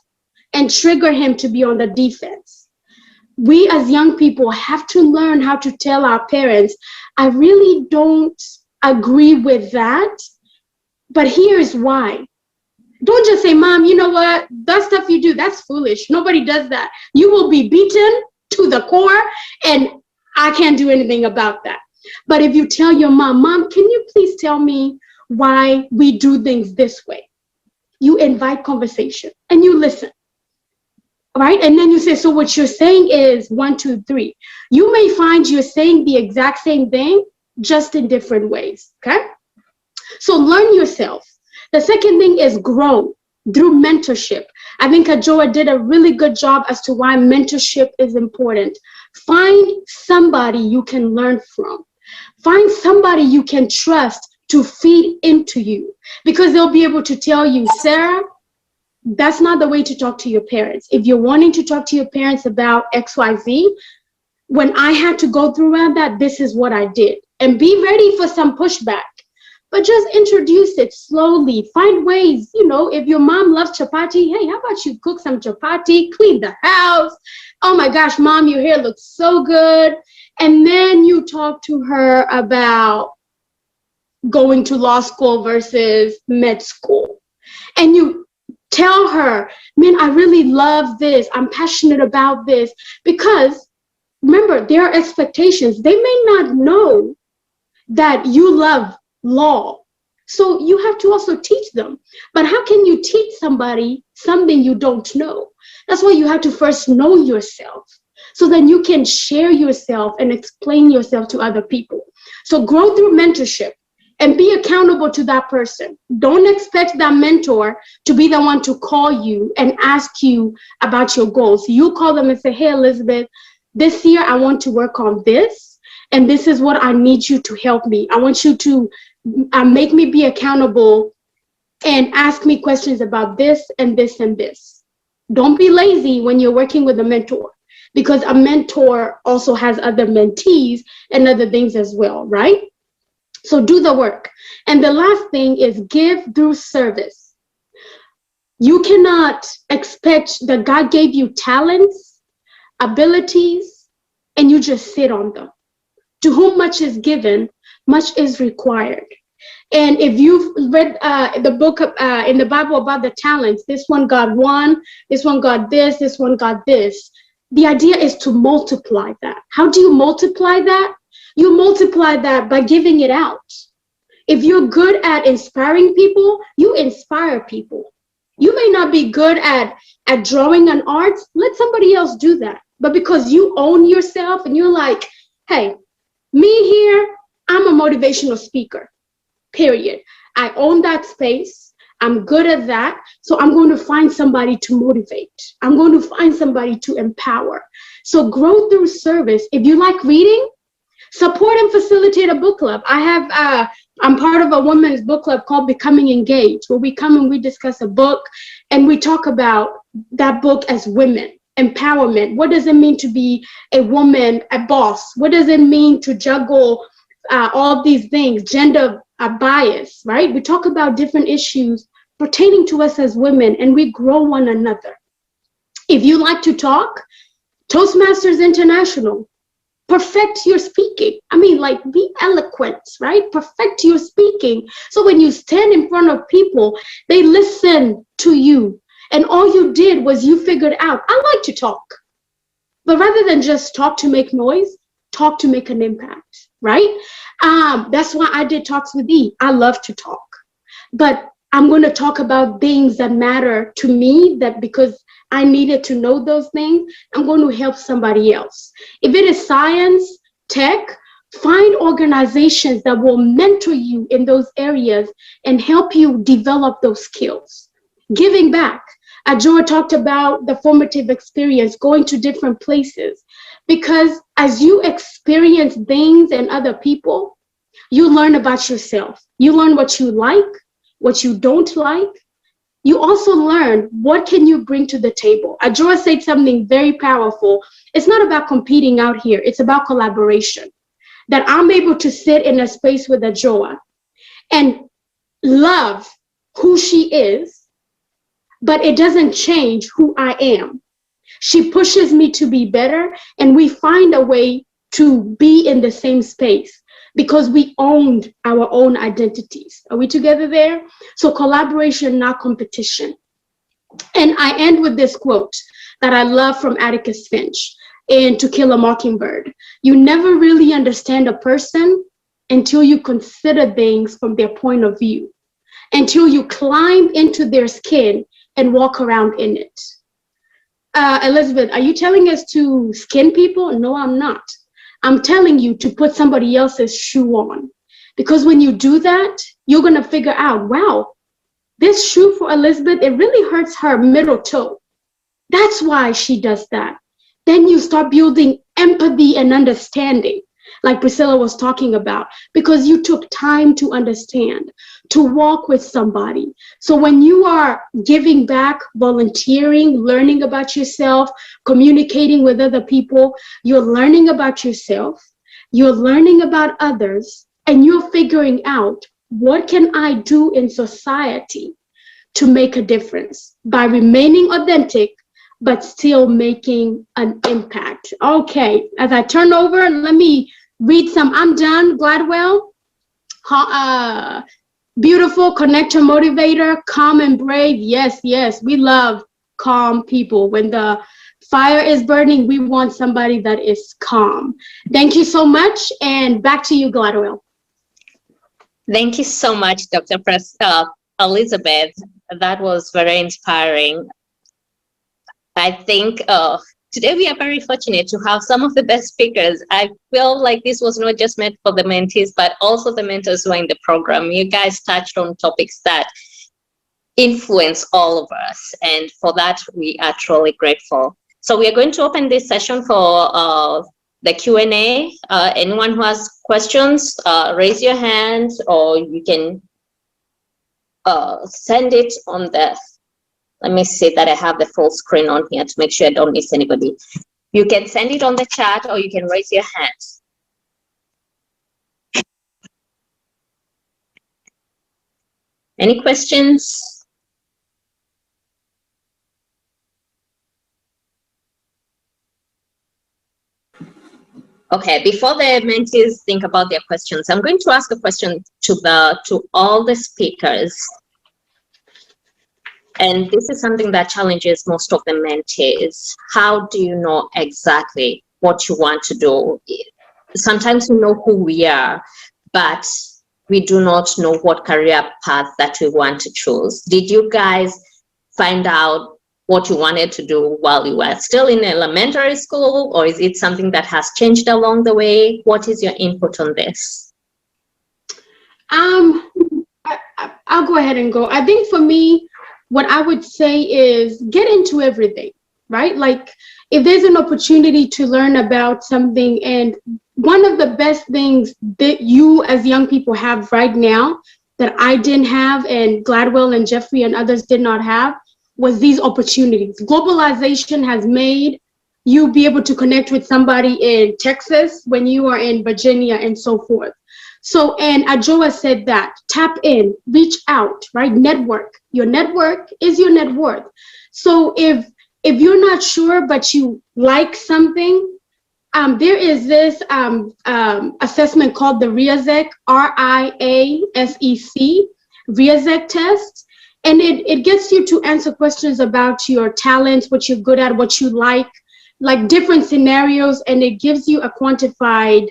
and trigger him to be on the defense. We as young people have to learn how to tell our parents, I really don't agree with that, but here's why. Don't just say, Mom, you know what? That stuff you do, that's foolish. Nobody does that. You will be beaten to the core, and I can't do anything about that. But if you tell your mom, Mom, can you please tell me why we do things this way? You invite conversation and you listen. Right? And then you say, so what you're saying is 1, 2, 3. You may find you're saying the exact same thing, just in different ways. Okay? So learn yourself. The second thing is grow through mentorship. I think Adjoa did a really good job as to why mentorship is important. Find somebody you can learn from. Find somebody you can trust to feed into you, because they'll be able to tell you, Sarah, that's not the way to talk to your parents. If you're wanting to talk to your parents about XYZ, when I had to go through that, this is what I did. And be ready for some pushback. But just introduce it slowly. Find ways, if your mom loves chapati, hey, how about you cook some chapati, clean the house? Oh my gosh, Mom, your hair looks so good. And then you talk to her about going to law school versus med school. And you tell her, man, I really love this. I'm passionate about this. Because remember, there are expectations. They may not know that you love law. So you have to also teach them. But how can you teach somebody something you don't know? That's why you have to first know yourself, so then you can share yourself and explain yourself to other people. So grow through mentorship and be accountable to that person. Don't expect that mentor to be the one to call you and ask you about your goals. You call them and say, hey, Elizabeth, this year I want to work on this, and this is what I need you to help me. I want you to make me be accountable and ask me questions about this and this and this. Don't be lazy when you're working with a mentor, because a mentor also has other mentees and other things as well, right? So do the work. And the last thing is give through service. You cannot expect that God gave you talents, abilities, and you just sit on them. To whom much is given, much is required. And if you've read the book in the Bible about the talents, this one got 1, this one got this one got this. The idea is to multiply that. How do you multiply that? You multiply that by giving it out. If you're good at inspiring people, you inspire people. You may not be good at drawing and art. Let somebody else do that. But because you own yourself and you're like, hey, me here, I'm a motivational speaker, period. I own that space. I'm good at that. So I'm going to find somebody to motivate. I'm going to find somebody to empower. So grow through service. If you like reading, support and facilitate a book club. I'm part of a women's book club called Becoming Engaged, where we come and we discuss a book and we talk about that book as women. Empowerment. What does it mean to be a woman, a boss? What does it mean to juggle all these things, gender bias, right? We talk about different issues pertaining to us as women, and we grow one another. If you like to talk, Toastmasters International, perfect your speaking. I mean, like, be eloquent, right? Perfect your speaking. So when you stand in front of people, they listen to you. And all you did was you figured out, I like to talk. But rather than just talk to make noise, talk to make an impact, right? That's why I did Talks with E. I love to talk. But I'm going to talk about things that matter to me, that because I needed to know those things, I'm going to help somebody else. If it is science, tech, find organizations that will mentor you in those areas and help you develop those skills. Giving back. Adjoa talked about the formative experience, going to different places, because as you experience things and other people, you learn about yourself. You learn what you like, what you don't like. You also learn what can you bring to the table. Adjoa said something very powerful. It's not about competing out here. It's about collaboration. That I'm able to sit in a space with Adjoa and love who she is, but it doesn't change who I am. She pushes me to be better, and we find a way to be in the same space because we owned our own identities. Are we together there? So collaboration, not competition. And I end with this quote that I love from Atticus Finch in To Kill a Mockingbird. You never really understand a person until you consider things from their point of view, until you climb into their skin and walk around in it. Elizabeth, are you telling us to skin people? No, I'm not. I'm telling you to put somebody else's shoe on. Because when you do that, you're going to figure out, wow, this shoe for Elizabeth, it really hurts her middle toe. That's why she does that. Then you start building empathy and understanding, like Priscilla was talking about, because you took time to understand, to walk with somebody. So when you are giving back, volunteering, learning about yourself, communicating with other people, you're learning about yourself, you're learning about others, and you're figuring out, what can I do in society to make a difference by remaining authentic, but still making an impact. Okay, as I turn over, let me read some. I'm done. Gladwell, beautiful connector, motivator, calm and brave. Yes, yes, we love calm people. When the fire is burning, we want somebody that is calm. Thank you so much, and back to you, Gladwell. Thank you so much, Dr. Elizabeth. That was very inspiring. I think today we are very fortunate to have some of the best speakers. I feel like this was not just meant for the mentees, but also the mentors who are in the program. You guys touched on topics that influence all of us, and for that, we are truly grateful. So we are going to open this session for the Q&A. Anyone who has questions, raise your hand, or you can send it on the, let me see that I have the full screen on here to make sure I don't miss anybody. You can send it on the chat, or you can raise your hand. Any questions? Okay, before the mentees think about their questions, I'm going to ask a question to all the speakers. And this is something that challenges most of the mentees. How do you know exactly what you want to do? Sometimes we know who we are, but we do not know what career path that we want to choose. Did you guys find out what you wanted to do while you were still in elementary school, or is it something that has changed along the way? What is your input on this? I'll go ahead and go. I think for me, what I would say is get into everything, right? Like if there's an opportunity to learn about something, and one of the best things that you as young people have right now that I didn't have, and Gladwell and Jeffrey and others did not have, was these opportunities. Globalization has made you be able to connect with somebody in Texas when you are in Virginia and so forth. So, and Adjoa said that, tap in, reach out, right? Network. Your network is your net worth. So if if you're not sure, but you like something, there is this assessment called the RIASEC, RIASEC, RIASEC test. And it gets you to answer questions about your talents, what you're good at, what you like different scenarios, and it gives you a quantified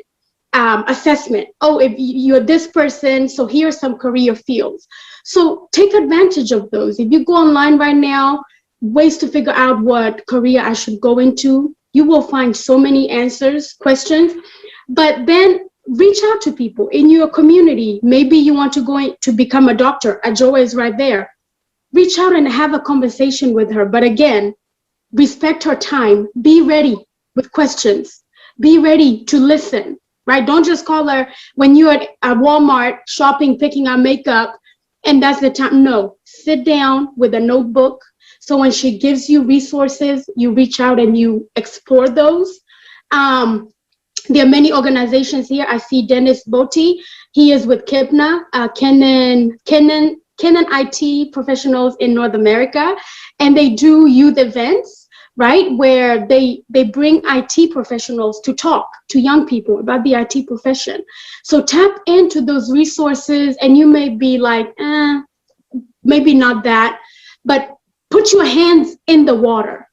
assessment. Oh, if you're this person, so here are some career fields. So take advantage of those. If you go online right now, ways to figure out what career I should go into, you will find so many answers, questions, but then reach out to people in your community. Maybe you want to go to become a doctor. Adjoa is right there. Reach out and have a conversation with her. But again, respect her time. Be ready with questions. Be ready to listen, right? Don't just call her when you're at Walmart shopping, picking out makeup, and that's the time. No, sit down with a notebook. So when she gives you resources, you reach out and you explore those. There are many organizations here. I see Dennis Botti. He is with Kipna, Canon IT professionals in North America, and they do youth events, right, where they bring IT professionals to talk to young people about the IT profession. So tap into those resources, and you may be like, maybe not that, but put your hands in the water.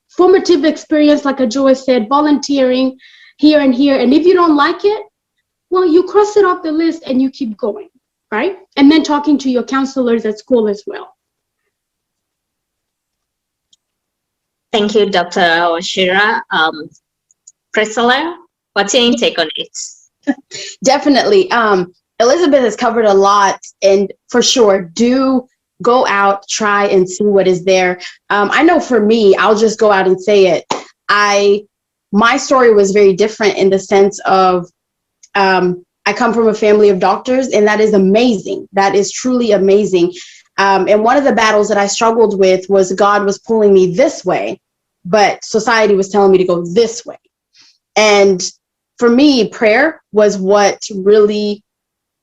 Formative experience, like Adjoa said, volunteering here and here. And if you don't like it, well, you cross it off the list and you keep going, right? And then talking to your counselors at school as well. Thank you, Dr. Wachira. Priscilla, what's your intake on it? Definitely. Elizabeth has covered a lot, and for sure, do go out, try and see what is there. I know for me, I'll just go out and say it. My story was very different in the sense of I come from a family of doctors, and that is amazing. That is truly amazing. And one of the battles that I struggled with was God was pulling me this way, but society was telling me to go this way. And for me, prayer was what really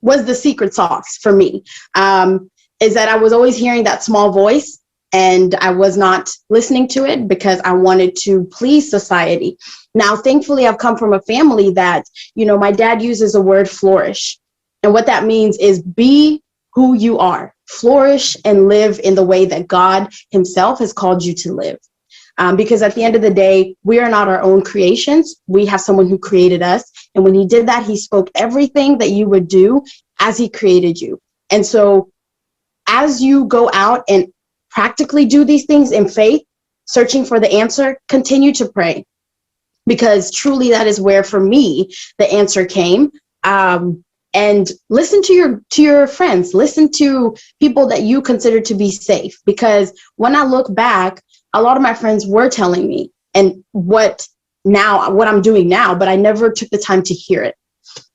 was the secret sauce for me, is that I was always hearing that small voice and I was not listening to it because I wanted to please society. Now, thankfully, I've come from a family that, my dad uses the word flourish. And what that means is be who you are, flourish and live in the way that God himself has called you to live. Because at the end of the day, we are not our own creations. We have someone who created us. And when he did that, he spoke everything that you would do as he created you. And so as you go out and practically do these things in faith, searching for the answer, continue to pray. Because truly that is where, for me, the answer came. And listen to your friends, listen to people that you consider to be safe. Because when I look back, a lot of my friends were telling me and what I'm doing now, but I never took the time to hear it.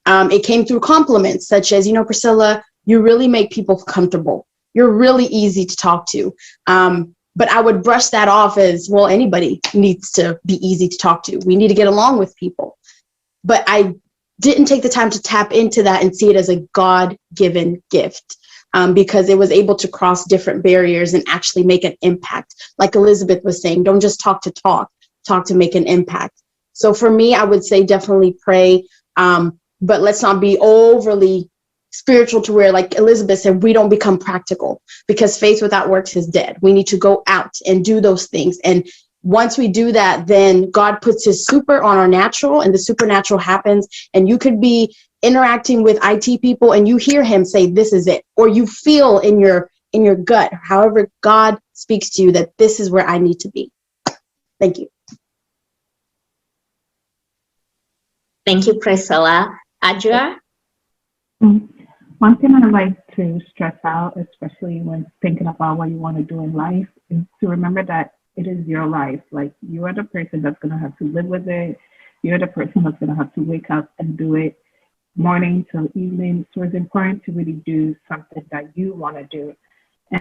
It came through compliments such as, Priscilla, you really make people comfortable. You're really easy to talk to. But I would brush that off as, well, anybody needs to be easy to talk to. We need to get along with people. But I didn't take the time to tap into that and see it as a God-given gift, because it was able to cross different barriers and actually make an impact. Like Elizabeth was saying, don't just talk to make an impact. So for me, I would say definitely pray, but let's not be overly spiritual to where, like Elizabeth said, we don't become practical, because faith without works is dead. We need to go out and do those things. And once we do that, then God puts his super on our natural, and the supernatural happens. And you could be interacting with IT people and you hear him say, this is it. Or you feel in your gut, however God speaks to you, that this is where I need to be. Thank you. Thank you, Priscilla. Adria? One thing I like to stress out, especially when thinking about what you want to do in life, is to remember that it is your life. Like, you are the person that's going to have to live with it. You're the person that's going to have to wake up and do it morning till evening. So it's important to really do something that you want to do.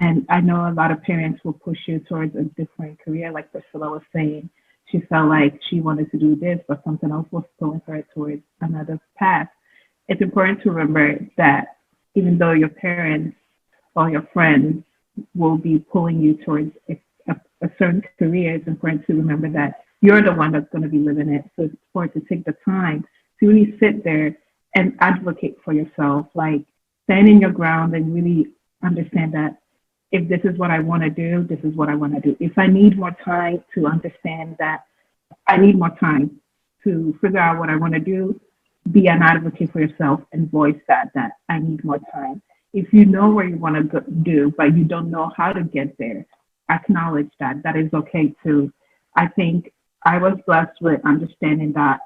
And I know a lot of parents will push you towards a different career. Like Priscilla was saying, she felt like she wanted to do this, but something else was pulling her towards another path. It's important to remember that even though your parents or your friends will be pulling you towards a a certain career, it's important to remember that you're the one that's going to be living it. So it's important to take the time to really sit there and advocate for yourself, like stand in your ground and really understand that if this is what I want to do, this is what I want to do. If I need more time to understand that I need more time to figure out what I want to do, be an advocate for yourself and voice that I need more time. If you know where you want to do, but you don't know how to get there, acknowledge that. That is okay too. I think I was blessed with understanding that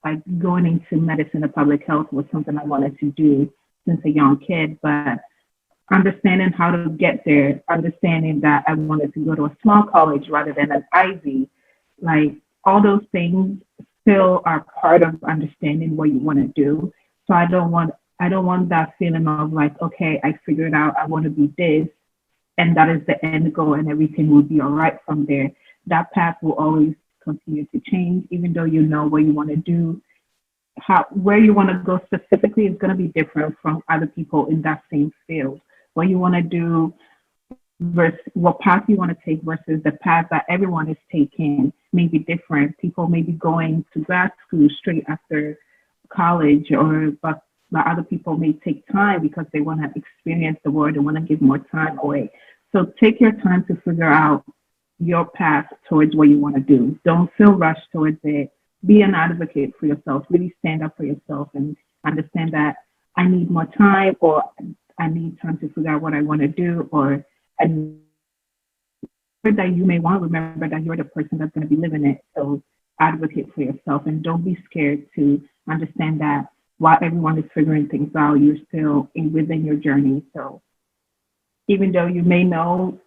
like going into medicine and public health was something I wanted to do since a young kid, but understanding how to get there, understanding that I wanted to go to a small college rather than an Ivy, like all those things still are part of understanding what you want to do. So I don't want that feeling of like, okay, I figured out I want to be this, and that is the end goal, and everything will be all right from there. That path will always continue to change, even though you know what you want to do. Where you want to go specifically is going to be different from other people in that same field. What you want to do versus what path you want to take versus the path that everyone is taking may be different. People may be going to grad school straight after college, but other people may take time because they want to experience the world and want to give more time away. So take your time to figure out your path towards what you want to do. Don't feel rushed towards it. Be an advocate for yourself. Really stand up for yourself and understand that I need more time, or I need time to figure out what I want to do, or that you may want to remember that you're the person that's going to be living it. So advocate for yourself and don't be scared to understand that while everyone is figuring things out, you're still within your journey. So even though you may know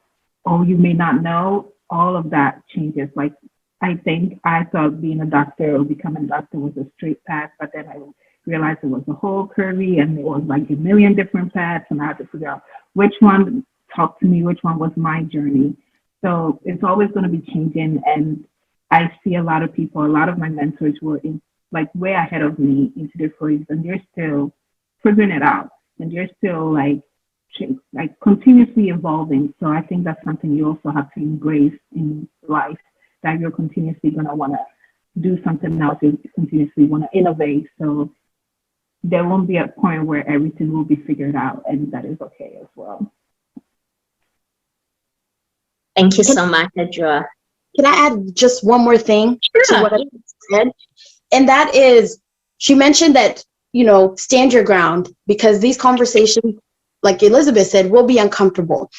or you may not know, all of that changes. Like I think I thought being a doctor or becoming a doctor was a straight path, but then I realized it was a whole curvy and it was like a million different paths, and I had to figure out which one talked to me, which one was my journey. So it's always going to be changing, and I see a lot of people, a lot of my mentors were in like way ahead of me into their 40s, and they're still figuring it out, and they're still like continuously evolving. So I think that's something you also have to embrace in life, that you're continuously going to want to do something else, you continuously want to innovate. So there won't be a point where everything will be figured out, and that is okay as well. Thank you so much, Adjoa. Can I add just one more thing to Sure. what I said? And that is, she mentioned that, stand your ground, because these conversations, like Elizabeth said, will be uncomfortable.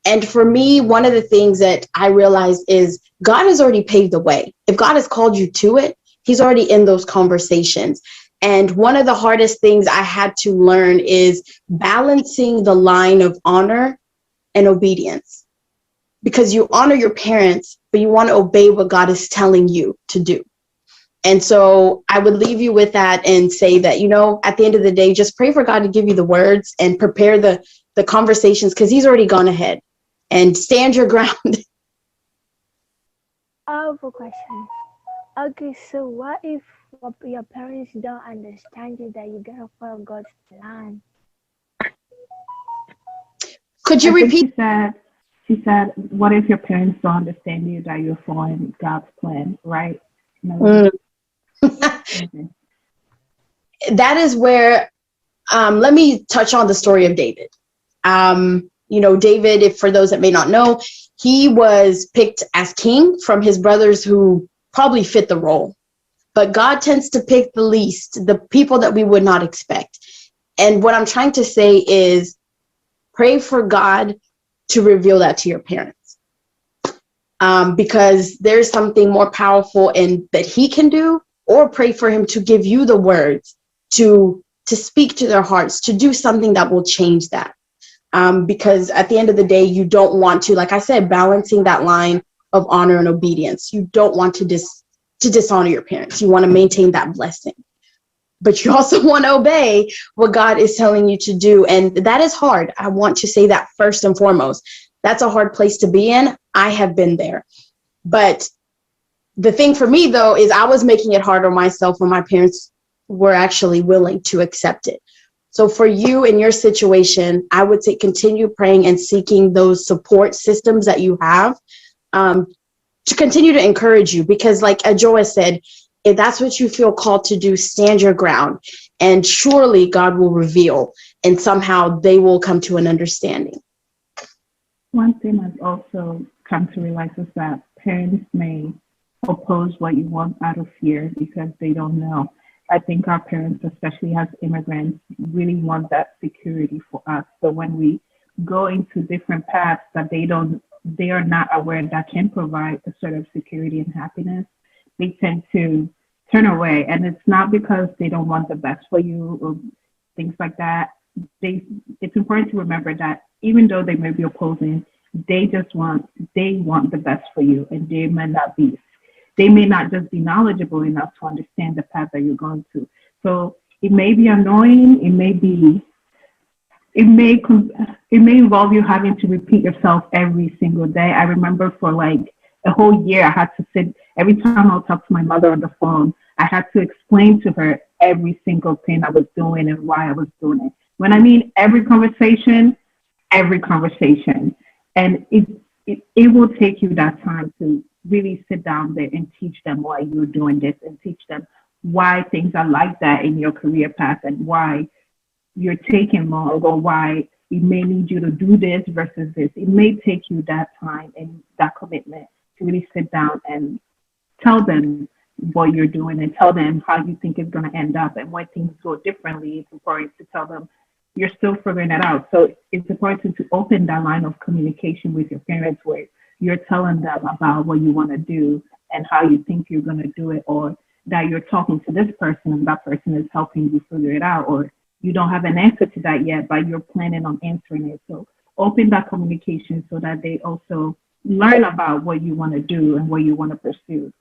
And for me, one of the things that I realized is God has already paved the way. If God has called you to it, he's already in those conversations. And one of the hardest things I had to learn is balancing the line of honor and obedience. Because you honor your parents, but you want to obey what God is telling you to do. And so I would leave you with that and say that, at the end of the day, just pray for God to give you the words and prepare the conversations, because he's already gone ahead, and stand your ground. I have a question. Okay, so what if your parents don't understand you, that you gotta follow God's plan? Could you repeat? She said, what if your parents don't understand you, that you're following God's plan, right? No. That is where, let me touch on the story of David. David, if for those that may not know, he was picked as king from his brothers who probably fit the role. But God tends to pick the least, the people that we would not expect. And what I'm trying to say is pray for God to reveal that to your parents. Because there's something more powerful that he can do, or pray for him to give you the words to speak to their hearts, to do something that will change that. Because at the end of the day, you don't want to, like I said, balancing that line of honor and obedience. You don't want to dishonor your parents. You want to maintain that blessing. But you also want to obey what God is telling you to do. And that is hard. I want to say that first and foremost. That's a hard place to be in. I have been there. But the thing for me, though, is I was making it hard on myself when my parents were actually willing to accept it. So for you in your situation, I would say continue praying and seeking those support systems that you have, to continue to encourage you, because like Adjoa said, if that's what you feel called to do, stand your ground, and surely God will reveal, and somehow they will come to an understanding. One thing I've also come to realize is that parents may oppose what you want out of fear because they don't know. I think our parents, especially as immigrants, really want that security for us. So when we go into different paths that they are not aware that can provide a sort of security and happiness, they tend to turn away. And it's not because they don't want the best for you or things like that. It's important to remember that even though they may be opposing, they want the best for you, and they may not just be knowledgeable enough to understand the path that you're going to. So it may be annoying. It may involve you having to repeat yourself every single day. I remember for like a whole year, I had to sit, every time I would talk to my mother on the phone, I had to explain to her every single thing I was doing and why I was doing it. When I mean every conversation. And it will take you that time to really sit down there and teach them why you're doing this, and teach them why things are like that in your career path, and why you're taking long, or why it may need you to do this versus this. It may take you that time and that commitment to really sit down and tell them what you're doing, and tell them how you think it's going to end up, and when things go differently, it's important to tell them you're still figuring it out. So it's important to open that line of communication with your parents where you're telling them about what you want to do and how you think you're going to do it, or that you're talking to this person and that person is helping you figure it out, or you don't have an answer to that yet, but you're planning on answering it. So open that communication so that they also learn about what you want to do and what you want to pursue.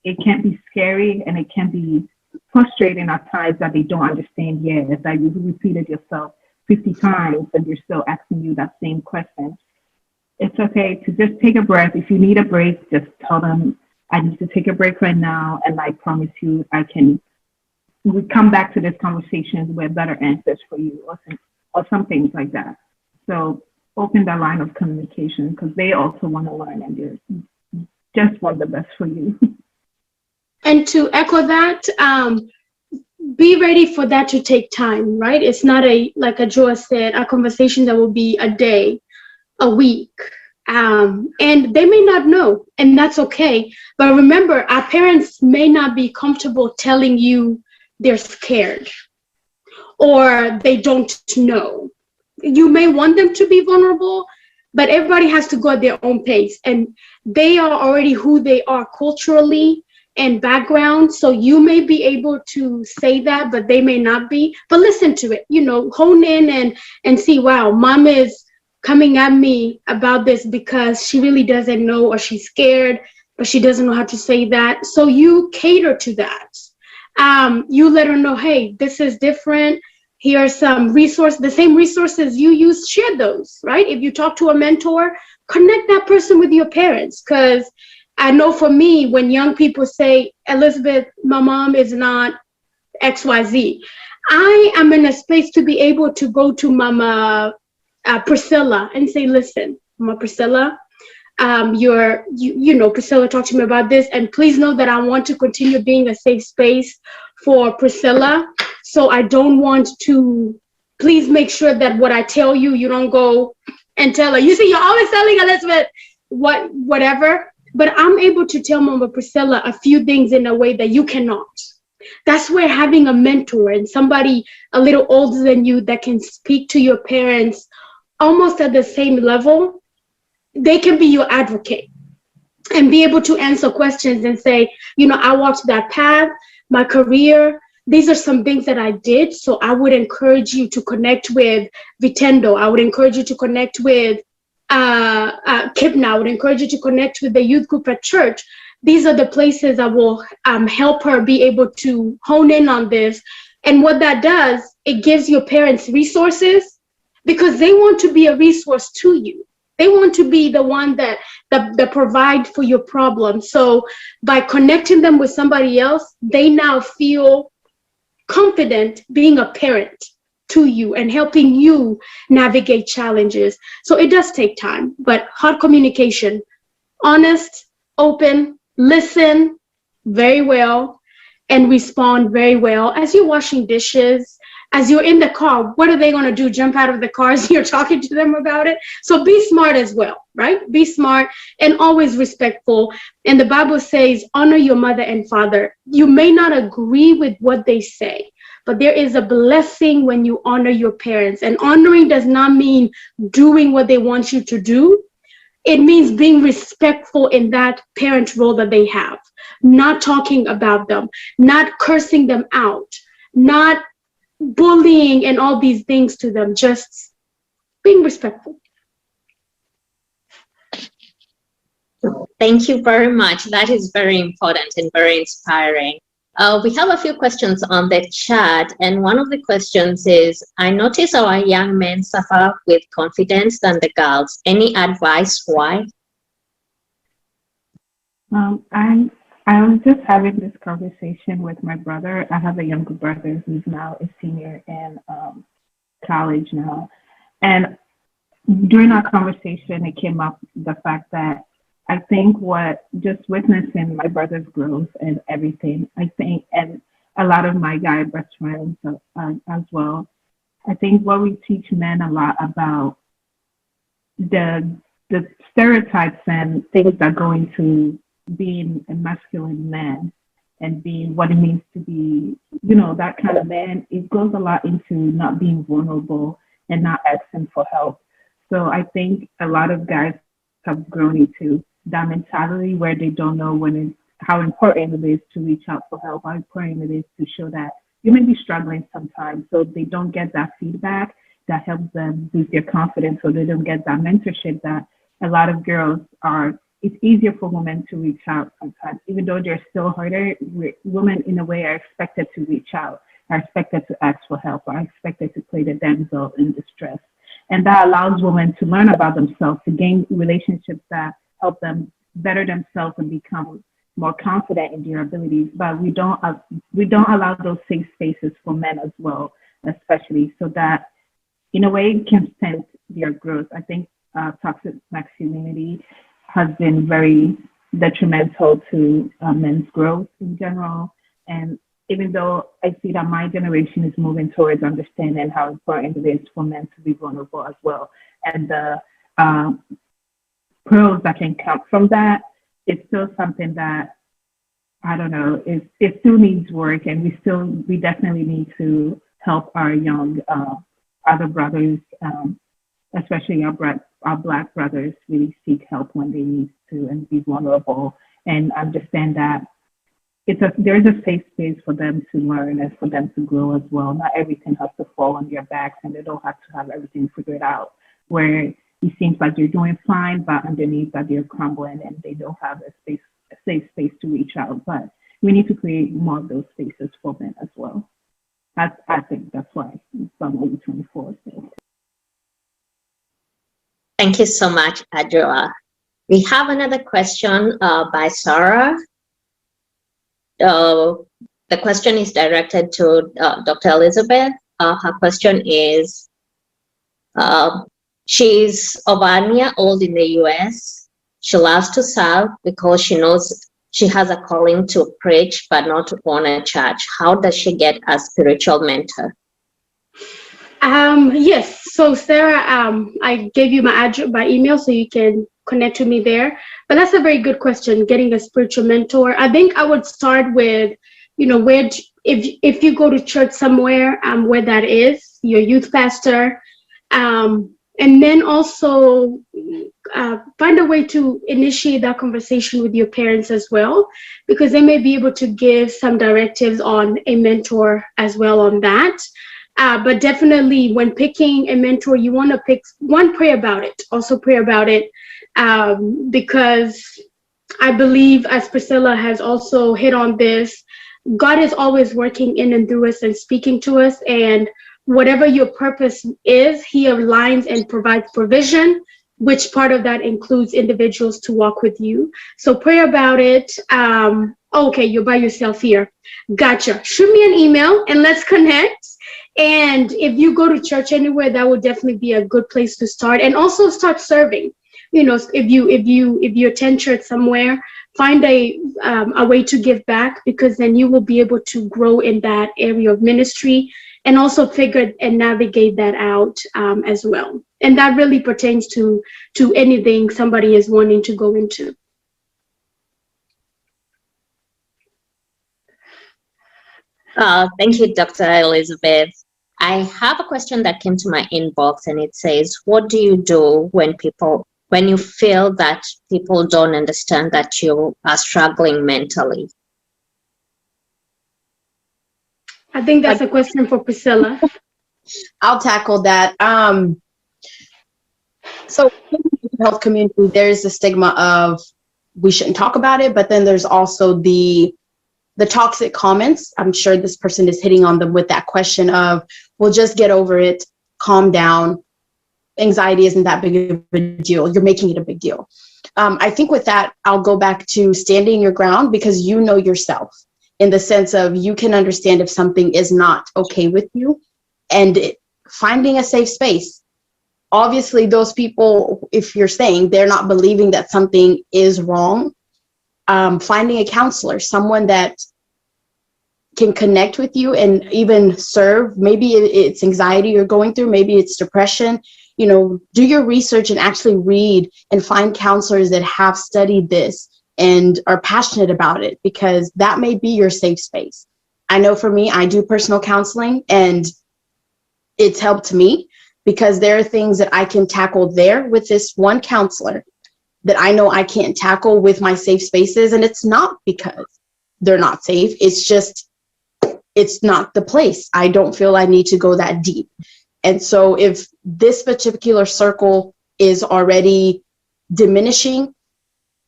It can be scary, and it can be frustrating at times that they don't understand yet. It's like you repeated yourself 50 times and you're still asking you that same question. It's okay to just take a breath. If you need a break, just tell them, I need to take a break right now, and I promise you we come back to this conversation with better answers for you, or some things like that. So open that line of communication, because they also want to learn, and they just want the best for you. And to echo that, be ready for that to take time, right? It's not like Adjoa said, a conversation that will be a day, a week. And they may not know, and that's okay. But remember, our parents may not be comfortable telling you they're scared or they don't know. You may want them to be vulnerable, but everybody has to go at their own pace. And they are already who they are culturally and background. So you may be able to say that, but they may not be. But listen to it, hone in and see, wow, mom is coming at me about this because she really doesn't know, or she's scared, but she doesn't know how to say that. So you cater to that. You let her know, hey, this is different. Here are some resources, the same resources you use, share those, right? If you talk to a mentor, connect that person with your parents. Because I know for me, when young people say, Elizabeth, my mom is not XYZ, I am in a space to be able to go to Mama Priscilla and say, listen, Mama Priscilla, Priscilla talked to me about this, and please know that I want to continue being a safe space for Priscilla. So I don't want to, please make sure that what I tell you, you don't go and tell her, you see, you're always telling Elizabeth whatever. But I'm able to tell Mama Priscilla a few things in a way that you cannot. That's where having a mentor and somebody a little older than you that can speak to your parents almost at the same level, they can be your advocate and be able to answer questions and say, I walked that path, my career, these are some things that I did. So I would encourage you to connect with Vitendo. I would encourage you to connect with Kipna. I would encourage you to connect with the youth group at church. These are the places that will help her be able to hone in on this. And what that does, it gives your parents resources, because they want to be a resource to you. They want to be the one that provide for your problem. So by connecting them with somebody else, they now feel confident being a parent to you and helping you navigate challenges. So it does take time, but hard communication, honest, open, listen very well, and respond very well. As you're washing dishes, as you're in the car, what are they going to do? Jump out of the car as you're talking to them about it? So be smart as well, right? Be smart and always respectful. And the Bible says, honor your mother and father. You may not agree with what they say, but there is a blessing when you honor your parents. And honoring does not mean doing what they want you to do. It means being respectful in that parent role that they have, not talking about them, not cursing them out, not bullying and all these things to them, just being respectful. Thank you very much. That is very important and very inspiring. We have a few questions on the chat, and one of the questions is, I notice our young men suffer with confidence than the girls. Any advice why? I was just having this conversation with my brother. I have a younger brother who's now a senior in college now. And during our conversation, it came up the fact that I think what just witnessing my brother's growth and everything, I think, and a lot of my guy best friends as well, I think what we teach men a lot about the stereotypes and things that go into being a masculine man and being what it means to be, that kind of man, it goes a lot into not being vulnerable and not asking for help. So I think a lot of guys have grown into that mentality where they don't know how important it is to reach out for help, how important it is to show that you may be struggling sometimes. So they don't get that feedback that helps them boost their confidence, so they don't get that mentorship that a lot of girls are. It's easier for women to reach out sometimes, even though they're still harder. Women, in a way, are expected to reach out, are expected to ask for help, are expected to play the damsel in distress. And that allows women to learn about themselves, to gain relationships that help them better themselves and become more confident in their abilities. But we don't allow those safe spaces for men as well, especially, so that, in a way, it can stent their growth. I think toxic masculinity has been very detrimental to men's growth in general. And even though I see that my generation is moving towards understanding how important it is for men to be vulnerable as well, and the pros that can come from that, it's still something that, I don't know, it still needs work, and we definitely need to help our young other brothers, especially our Black brothers, really seek help when they need to and be vulnerable and understand that there's a safe space for them to learn and for them to grow as well. Not everything has to fall on their backs, and they don't have to have everything figured out, where it seems like they're doing fine, but underneath that they're crumbling and they don't have a safe space to reach out. But we need to create more of those spaces for men as well. I think that's why it's on over 24. So. Thank you so much, Adjoa. We have another question by Sarah. The question is directed to Dr. Elizabeth. Her question is, she's over a year old in the US. She loves to serve because she knows she has a calling to preach, but not to own a church. How does she get a spiritual mentor? Yes. So Sarah, I gave you my email so you can connect with me there. But that's a very good question, getting a spiritual mentor. I think I would start with, where if you go to church somewhere, where that is, your youth pastor, and then also find a way to initiate that conversation with your parents as well, because they may be able to give some directives on a mentor as well on that. But definitely when picking a mentor, you want to pick one, pray about it. Also pray about it, because I believe, as Priscilla has also hit on this, God is always working in and through us and speaking to us. And whatever your purpose is, He aligns and provides provision, which part of that includes individuals to walk with you. So pray about it. Okay, you're by yourself here. Gotcha. Shoot me an email and let's connect. And if you go to church anywhere, that would definitely be a good place to start. And also start serving. you know, if you attend church somewhere, find a way to give back, because then you will be able to grow in that area of ministry and also figure and navigate that out as well. And that really pertains to anything somebody is wanting to go into. Thank you, Dr. Elizabeth. I have a question that came to my inbox, and it says, what do you do when you feel that people don't understand that you are struggling mentally? I think that's a question for Priscilla. I'll tackle that. So in the health community, there's the stigma of we shouldn't talk about it, but then there's also the toxic comments. I'm sure this person is hitting on them with that question of, well, just get over it, calm down. Anxiety isn't that big of a deal. You're making it a big deal. I think with that, I'll go back to standing your ground, because you know yourself, in the sense of you can understand if something is not okay with you, and finding a safe space. Obviously, those people, if you're saying they're not believing that something is wrong, finding a counselor, someone that can connect with you and even serve. Maybe it's anxiety you're going through, maybe it's depression. You know, do your research and actually read and find counselors that have studied this and are passionate about it, because that may be your safe space. I know for me, I do personal counseling, and it's helped me because there are things that I can tackle there with this one counselor that I know I can't tackle with my safe spaces. And it's not because they're not safe. It's just, it's not the place. I don't feel I need to go that deep. And so if this particular circle is already diminishing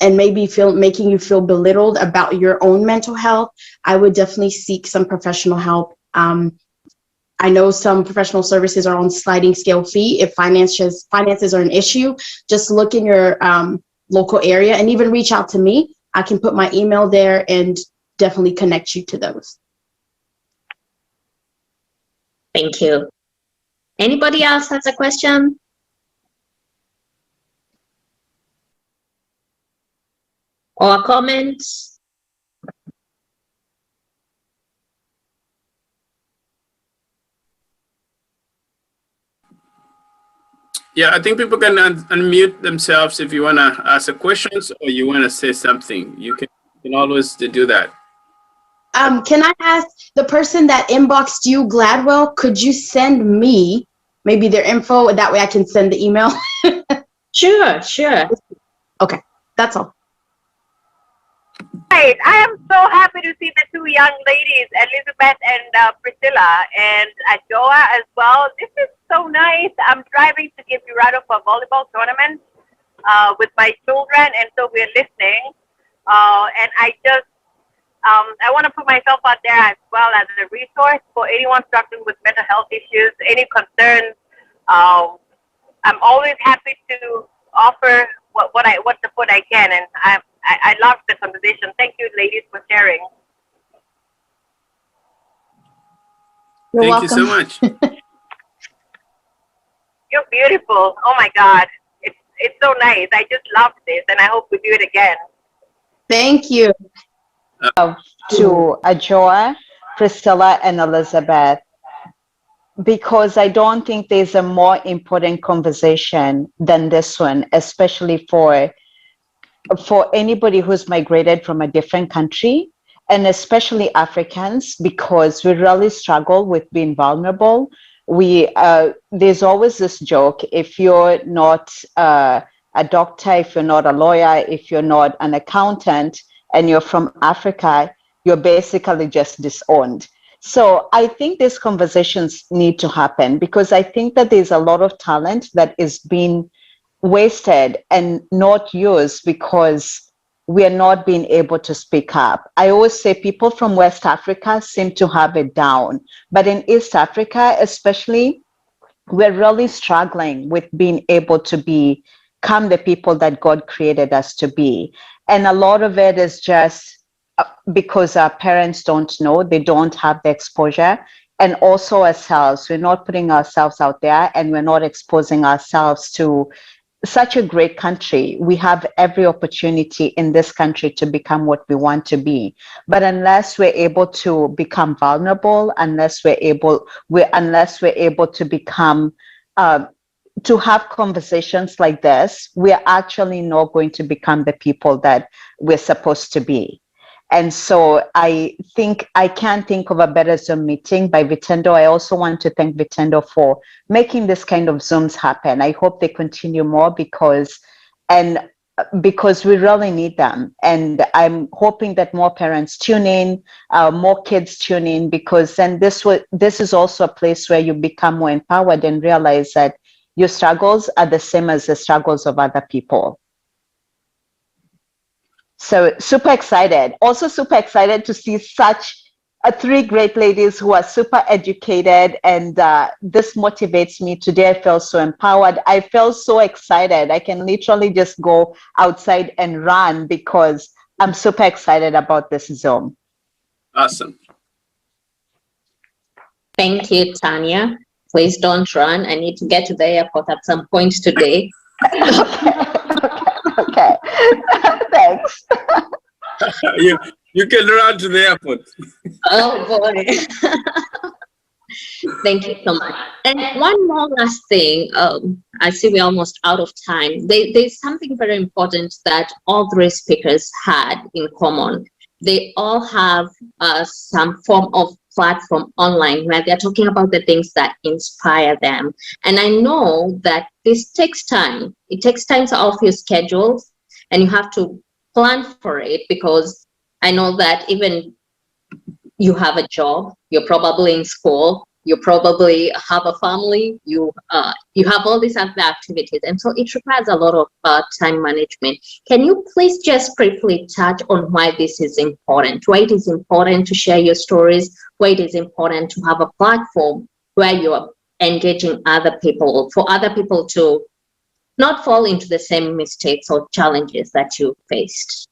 and maybe making you feel belittled about your own mental health, I would definitely seek some professional help. I know some professional services are on sliding scale fee. If finances are an issue, just look in your local area and even reach out to me. I can put my email there and definitely connect you to those. Thank you. Anybody else has a question? Or a comment? Yeah, I think people can unmute themselves if you want to ask a questions or you want to say something. You can always do that. Can I ask the person that inboxed you, Gladwell, could you send me maybe their info? That way I can send the email. Sure, sure. Okay, that's all. Right. I am so happy to see the two young ladies, Elizabeth and Priscilla, and Adjoa as well. This is so nice. I'm driving to give Urado for a volleyball tournament with my children, and so we're listening. And I want to put myself out there as well as a resource for anyone struggling with mental health issues, any concerns. I'm always happy to offer what support I can, and I love the conversation. Thank you, ladies, for sharing. You're Thank welcome. you so much. You're beautiful. Oh my God, it's so nice. I just love this, and I hope we do it again. Thank you. To Adjoa, Priscilla, and Elizabeth, because I don't think there's a more important conversation than this one, especially for anybody who's migrated from a different country, and especially Africans, because we really struggle with being vulnerable. There's always this joke: if you're not a doctor, if you're not a lawyer, if you're not an accountant, and you're from Africa, you're basically just disowned. So I think these conversations need to happen, because I think that there's a lot of talent that is being wasted and not used because we are not being able to speak up. I always say people from West Africa seem to have it down, but in East Africa especially, we're really struggling with being able to become the people that God created us to be. And a lot of it is just because our parents don't know, they don't have the exposure. And also ourselves, we're not putting ourselves out there, and we're not exposing ourselves to such a great country. We have every opportunity in this country to become what we want to be. But unless we're able to become vulnerable, unless we're able to become, to have conversations like this, we're actually not going to become the people that we're supposed to be. And so I think I can't think of a better Zoom meeting by Vitendo. I also want to thank Vitendo for making this kind of Zooms happen. I hope they continue more because we really need them. And I'm hoping that more parents tune in, more kids tune in, because then this is also a place where you become more empowered and realize that your struggles are the same as the struggles of other people. So super excited. Also super excited to see such three great ladies who are super educated, and this motivates me. Today I feel so empowered. I feel so excited. I can literally just go outside and run because I'm super excited about this Zoom. Awesome. Thank you, Tanya. Please don't run. I need to get to the airport at some point today. Okay. Thanks. You can run to the airport. Oh boy. Thank you so much. And one more last thing. I see we're almost out of time. There's something very important that all three speakers had in common. They all have some form of platform online where they're talking about the things that inspire them. And I know that this takes time. It takes time out of your schedules, and you have to plan for it, because I know that even you have a job, you're probably in school, you probably have a family, you have all these other activities, and so it requires a lot of time management. Can you please just briefly touch on why this is important, why it is important to share your stories, why it is important to have a platform where you are engaging other people, for other people to not fall into the same mistakes or challenges that you faced?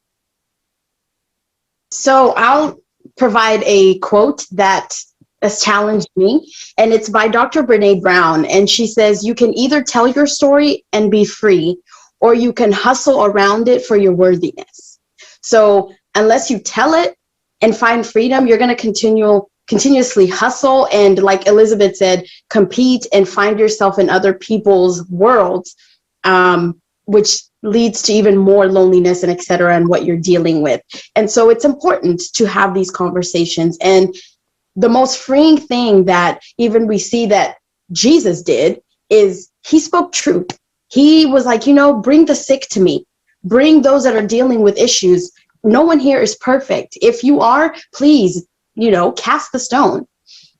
So I'll provide a quote that has challenged me, and it's by Dr. Brene Brown. And she says, you can either tell your story and be free, or you can hustle around it for your worthiness. So unless you tell it and find freedom, you're going to continuously hustle. And like Elizabeth said, compete and find yourself in other people's worlds, which leads to even more loneliness and et cetera, and what you're dealing with. And so it's important to have these conversations. And the most freeing thing that even we see that Jesus did is he spoke truth. He was like, bring the sick to me, bring those that are dealing with issues. No one here is perfect. If you are, please, cast the stone.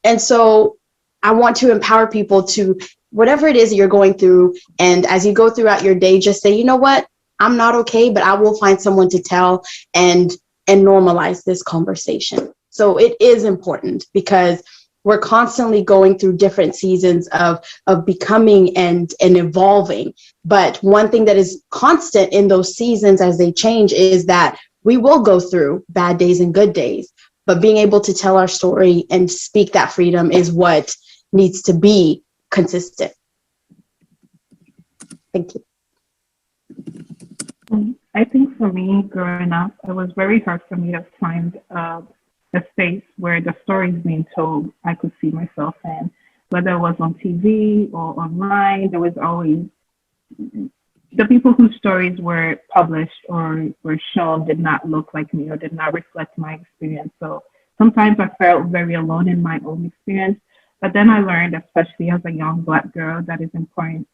And so I want to empower people to, whatever it is that you're going through, and as you go throughout your day, just say, you know what, I'm not okay, but I will find someone to tell, and normalize this conversation. So it is important, because we're constantly going through different seasons of becoming and evolving. But one thing that is constant in those seasons as they change is that we will go through bad days and good days, but being able to tell our story and speak that freedom is what needs to be consistent. Thank you. I think for me, growing up, it was very hard for me to find a space where the stories being told I could see myself in. Whether it was on TV or online, there was always the people whose stories were published or were shown did not look like me or did not reflect my experience. So sometimes I felt very alone in my own experience. But then I learned, especially as a young Black girl, that is important.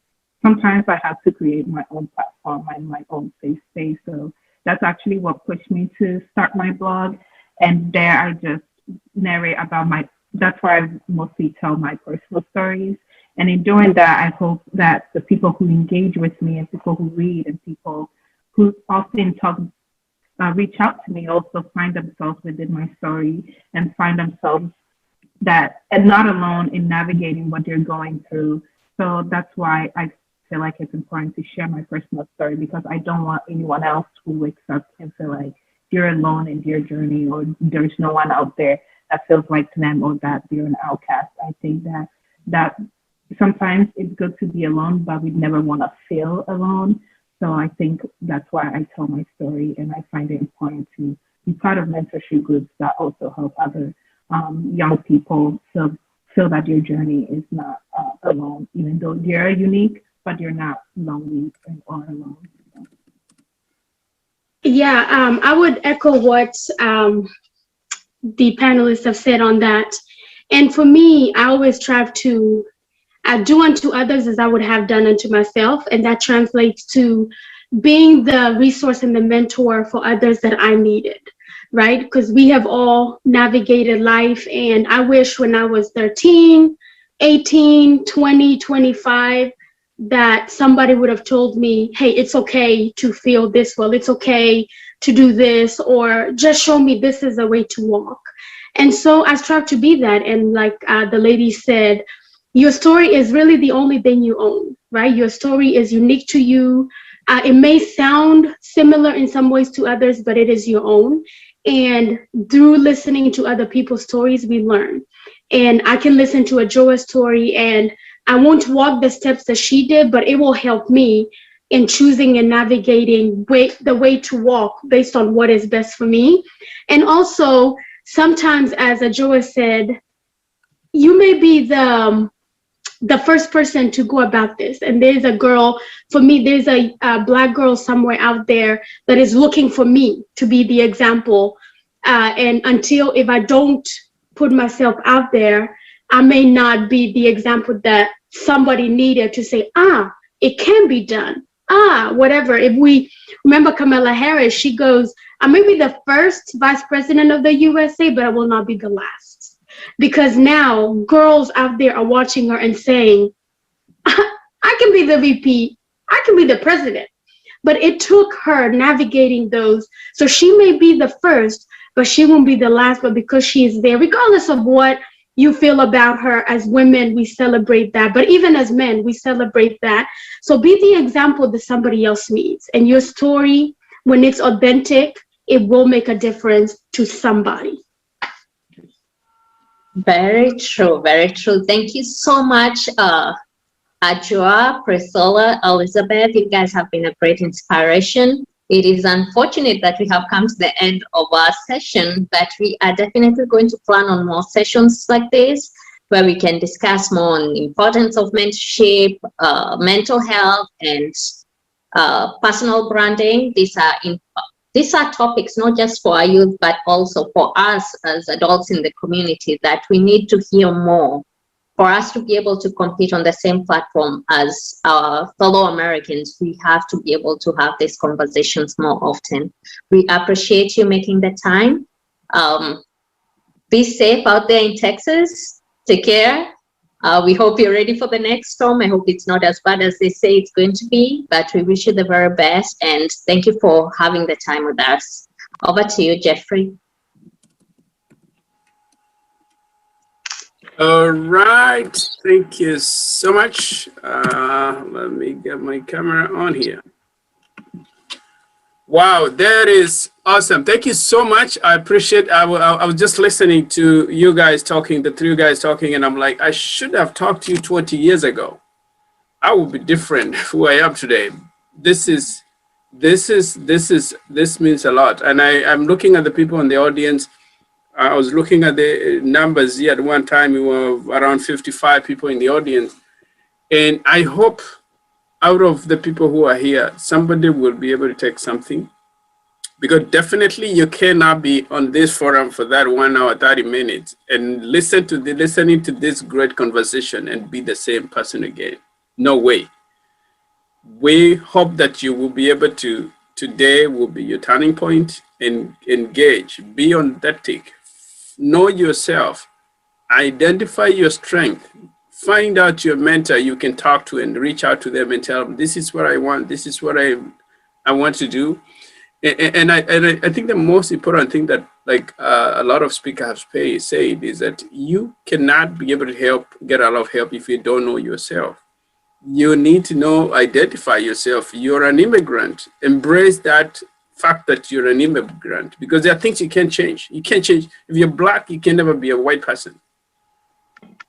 Sometimes I have to create my own platform and my own safe space. So that's actually what pushed me to start my blog. And there I just narrate about that's where I mostly tell my personal stories. And in doing that, I hope that the people who engage with me and people who read and people who often reach out to me also find themselves within my story and find themselves and not alone in navigating what they're going through. So that's why I feel like it's important to share my personal story, because I don't want anyone else who wakes up and feel like you're alone in your journey, or there's no one out there that feels like them, or that they're an outcast. I think that sometimes it's good to be alone, but we never want to feel alone. So I think that's why I tell my story, and I find it important to be part of mentorship groups that also help other young people feel that your journey is not alone, even though you're unique, but you're not lonely or alone. Yeah, I would echo what the panelists have said on that. And for me, I always strive to do unto others as I would have done unto myself. And that translates to being the resource and the mentor for others that I needed, right? Because we have all navigated life. And I wish when I was 13, 18, 20, 25, that somebody would have told me, hey, it's okay to feel this well. It's okay to do this, or just show me this is a way to walk. And so I strive to be that. And like the lady said, your story is really the only thing you own, right? Your story is unique to you. It may sound similar in some ways to others, but it is your own. And through listening to other people's stories, we learn. And I can listen to Adjoa's story, and I won't walk the steps that she did, but it will help me in choosing and navigating the way to walk based on what is best for me. And also, sometimes, as Adjoa said, you may be the first person to go about this. And there's a girl, for me, there's a Black girl somewhere out there that is looking for me to be the example. And if I don't put myself out there, I may not be the example that somebody needed to say, it can be done. Whatever. If we remember Kamala Harris, she goes, I may be the first vice president of the USA, but I will not be the last. Because now girls out there are watching her and saying, I can be the VP, I can be the president. But it took her navigating those. So she may be the first, but she won't be the last, but because she is there, regardless of what you feel about her. As women, we celebrate that. But even as men, we celebrate that. So be the example that somebody else needs. And your story, when it's authentic, it will make a difference to somebody. Very true, very true. Thank you so much, Adjoa, Priscilla, Elizabeth. You guys have been a great inspiration. It is unfortunate that we have come to the end of our session, but we are definitely going to plan on more sessions like this, where we can discuss more on the importance of mentorship, mental health, and personal branding. These are topics not just for our youth, but also for us as adults in the community that we need to hear more for us to be able to compete on the same platform as our fellow Americans. We have to be able to have these conversations more often. We appreciate you making the time. Be safe out there in Texas. Take care. We hope you're ready for the next storm. I hope it's not as bad as they say it's going to be, but we wish you the very best. And thank you for having the time with us. Over to you, Jeffrey. All right, thank you so much. Let me get my camera on here. Wow, that is awesome. Thank you so much. I appreciate. I was just listening to you guys talking, the three guys talking, and I'm like, I should have talked to you 20 years ago. I would be different who I am today. This means a lot. And I'm looking at the people in the audience. I was looking at the numbers here at one time. We were around 55 people in the audience. And I hope out of the people who are here, somebody will be able to take something. Because definitely you cannot be on this forum for that 1 hour, 30 minutes and listening to this great conversation and be the same person again. No way. We hope that you will be able to, today will be your turning point, and engage, be authentic. Know yourself, identify your strength, find out your mentor you can talk to and reach out to them and tell them, this is what I want, this is what I want to do. And I think the most important thing that a lot of speakers have said is that you cannot be able to get a lot of help if you don't know yourself. You need to identify yourself. You're an immigrant. Embrace that fact that you're an immigrant, because there are things you can't change. You can't change. If you're Black, you can never be a white person.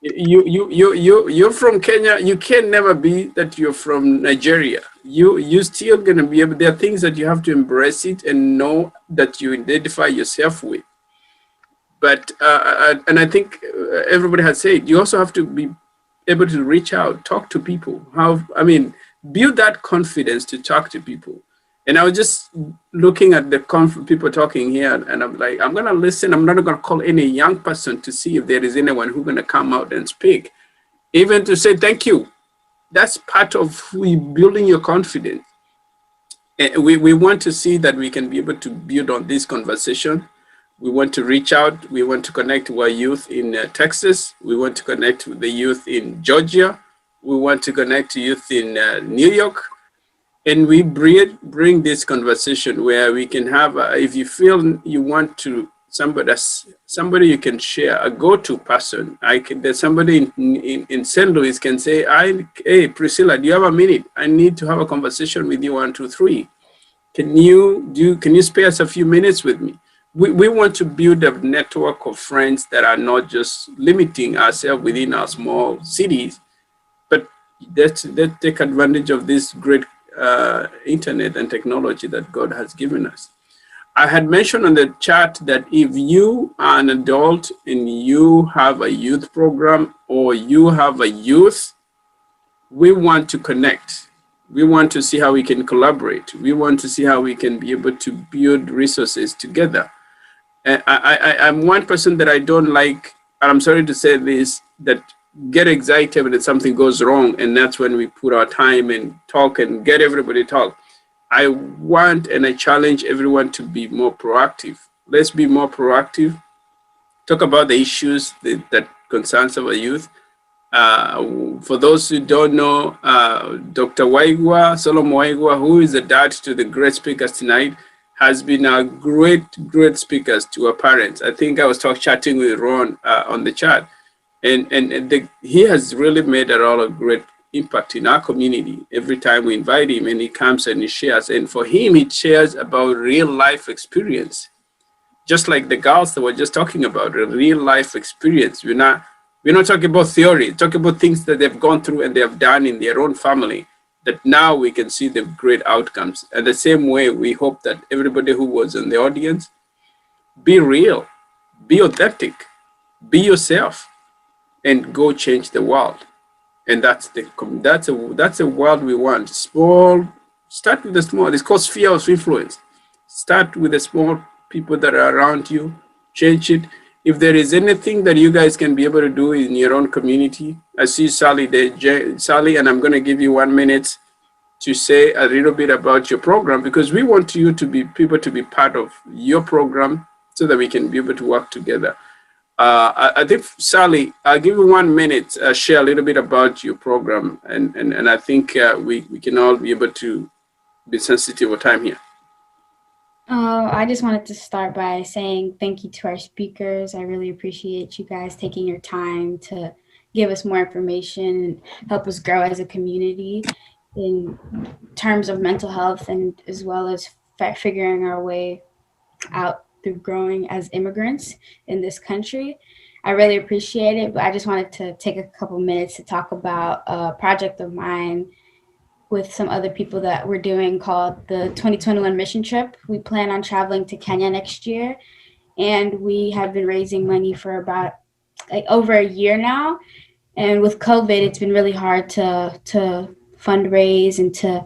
You're from Kenya. You can never be that you're from Nigeria. You still gonna be able. There are things that you have to embrace it and know that you identify yourself with. But and I think everybody has said you also have to be able to reach out, talk to people. Build that confidence to talk to people. And I was just looking at the people talking here, and I'm like, I'm gonna listen. I'm not gonna call any young person to see if there is anyone who's gonna come out and speak, even to say thank you. That's part of building your confidence. And we want to see that we can be able to build on this conversation. We want to reach out. We want to connect with our youth in Texas. We want to connect with the youth in Georgia. We want to connect to youth in New York. And we bring this conversation where we can have, if you feel you want to, somebody you can share, a go-to person. There's somebody in St. Louis can say, hey, Priscilla, do you have a minute? I need to have a conversation with you, 1, 2, 3. Can you spare us a few minutes with me? We want to build a network of friends that are not just limiting ourselves within our small cities, but let's take advantage of this great internet and technology that God has given us. I had mentioned on the chat that if you are an adult and you have a youth program or you have a youth, we want to connect. We want to see how we can collaborate. We want to see how we can be able to build resources together. I'm one person that I don't like, and I'm sorry to say this, that get excited when something goes wrong, and that's when we put our time and talk and get everybody talk. I want and I challenge everyone to be more proactive. Let's be more proactive. Talk about the issues that concerns our youth. For those who don't know, Dr. Solomon Waigwa, who is the dad to the great speakers tonight, has been a great speakers to our parents. I think I was chatting with Ron on the chat, and he has really made a lot of great impact in our community. Every time we invite him and he comes and he shares, and for him, he shares about real life experience. Just like the girls that we're just talking about, a real life experience. We're not talking about theory, talking about things that they've gone through and they have done in their own family, that now we can see the great outcomes. And the same way, we hope that everybody who was in the audience, be real, be authentic, be yourself, and go change the world. And that's a world we want. Small, start with the small. It's called sphere of influence. Start with the small people that are around you, change it. If there is anything that you guys can be able to do in your own community, I see Sally there. Sally, and I'm going to give you 1 minute to say a little bit about your program, because we want you to be people to be part of your program so that we can be able to work together. I think, Sally, I'll give you 1 minute, share a little bit about your program, and I think we can all be able to be sensitive of time here. I just wanted to start by saying thank you to our speakers. I really appreciate you guys taking your time to give us more information and help us grow as a community in terms of mental health, and as well as figuring our way out through growing as immigrants in this country. I really appreciate it, but I just wanted to take a couple minutes to talk about a project of mine with some other people that we're doing called the 2021 mission trip. We plan on traveling to Kenya next year, and we have been raising money for about over a year now. And with COVID, it's been really hard to fundraise and to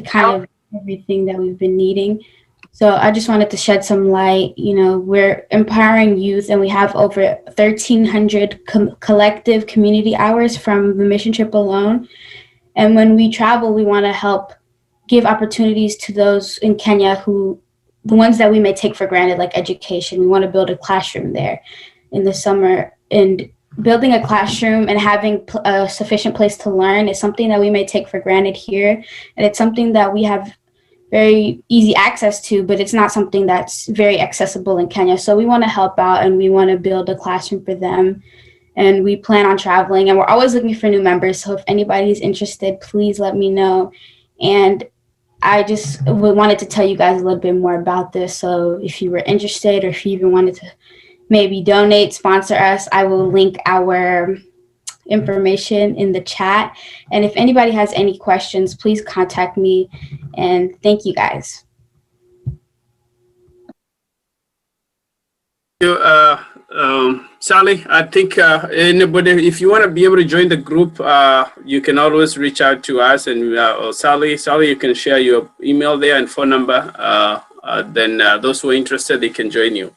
kind of everything that we've been needing. So I just wanted to shed some light. You know, we're empowering youth, and we have over 1,300 collective community hours from the mission trip alone. And when we travel, we want to help give opportunities to those in Kenya the ones that we may take for granted, like education. We want to build a classroom there in the summer. And building a classroom and having a sufficient place to learn is something that we may take for granted here. And it's something that we have very easy access to, but it's not something that's very accessible in Kenya. So we want to help out, and we want to build a classroom for them. And we plan on traveling, and we're always looking for new members. So if anybody's interested, please let me know. And I just wanted to tell you guys a little bit more about this. So if you were interested, or if you even wanted to maybe donate, sponsor us, I will link our information in the chat. And if anybody has any questions, please contact me. And thank you guys. Sally, I think anybody, if you want to be able to join the group, you can always reach out to us, and or Sally, you can share your email there and phone number. Then those who are interested, they can join you.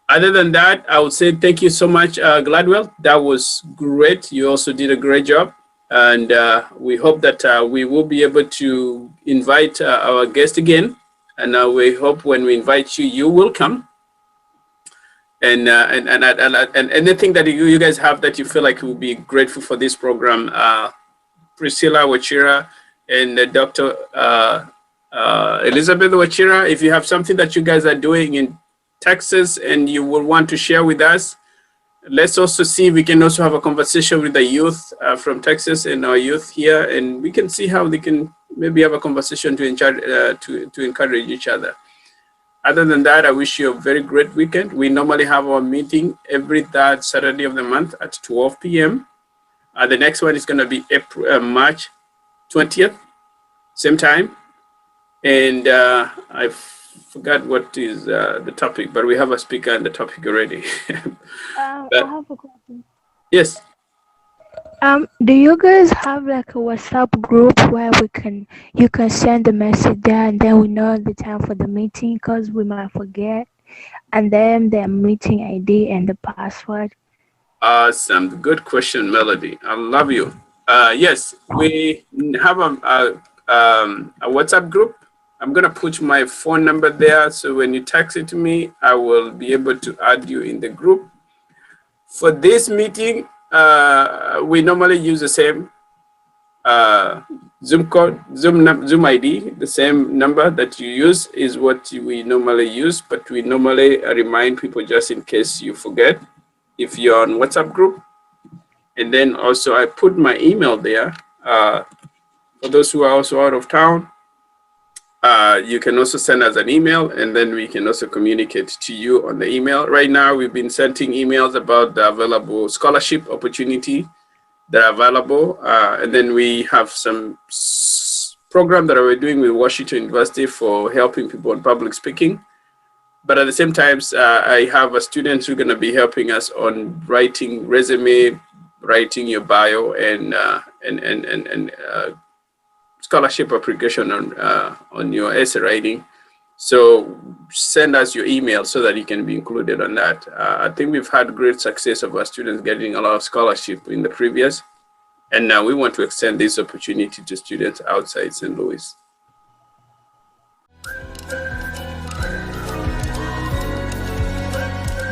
Other than that, I would say thank you so much, Gladwell. That was great. You also did a great job. And we hope that we will be able to invite our guest again. And we hope when we invite you, you will come. And anything that you guys have that you feel like will be grateful for this program, Priscilla, Wachira, and Dr. Elizabeth Wachira, if you have something that you guys are doing in Texas and you will want to share with us, let's also see if we can also have a conversation with the youth from Texas and our youth here, and we can see how they can maybe have a conversation to encourage each other. Other than that, I wish you a very great weekend. We normally have our meeting every third Saturday of the month at 12 p.m. The next one is going to be March 20th, same time. And I forgot what is the topic, but we have a speaker on the topic already. I have a question. Yes. Do you guys have like a WhatsApp group where you can send a message there, and then we know the time for the meeting, because we might forget, and then the meeting ID and the password? Awesome. Good question, Melody. I love you. Yes, we have a WhatsApp group. I'm going to put my phone number there, so when you text it to me, I will be able to add you in the group. For this meeting, we normally use the same Zoom code, Zoom ID. The same number that you use is what we normally use, but we normally remind people just in case you forget if you're on WhatsApp group. And then also I put my email there. For those who are also out of town, you can also send us an email, and then we can also communicate to you on the email. Right now, we've been sending emails about the available scholarship opportunity that are available. And then we have some program that we're doing with Washington University for helping people in public speaking. But at the same time, I have a student who's going to be helping us on writing resume, writing your bio, and scholarship application on your essay writing. So send us your email so that you can be included on that. I think we've had great success of our students getting a lot of scholarship in the previous, and now we want to extend this opportunity to students outside St. Louis.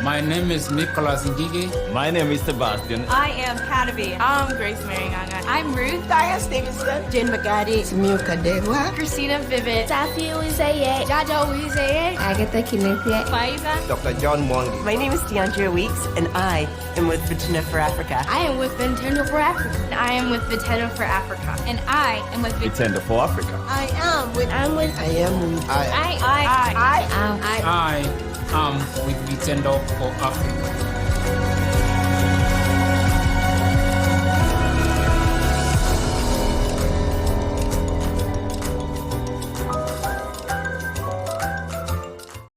My name is Nicholas Ngige. My name is Sebastian. I am Cataby. I'm Grace Maringanga. I'm Ruth. Diane Stevenson. Jen McGaddy. Samilka Degwa. Christina Vivid. Safi Uzaye. Jaja Uzaye. Agatha Kinethia. Faiza. Dr. John Mwangi. My name is DeAndrea Weeks, and I am with Virginia for Africa. I am with Nintendo for Africa. I am with Nintendo for Africa. And I am with Nintendo for Africa. I am with. I'm with. I am with. I am with Nintendo for Africa.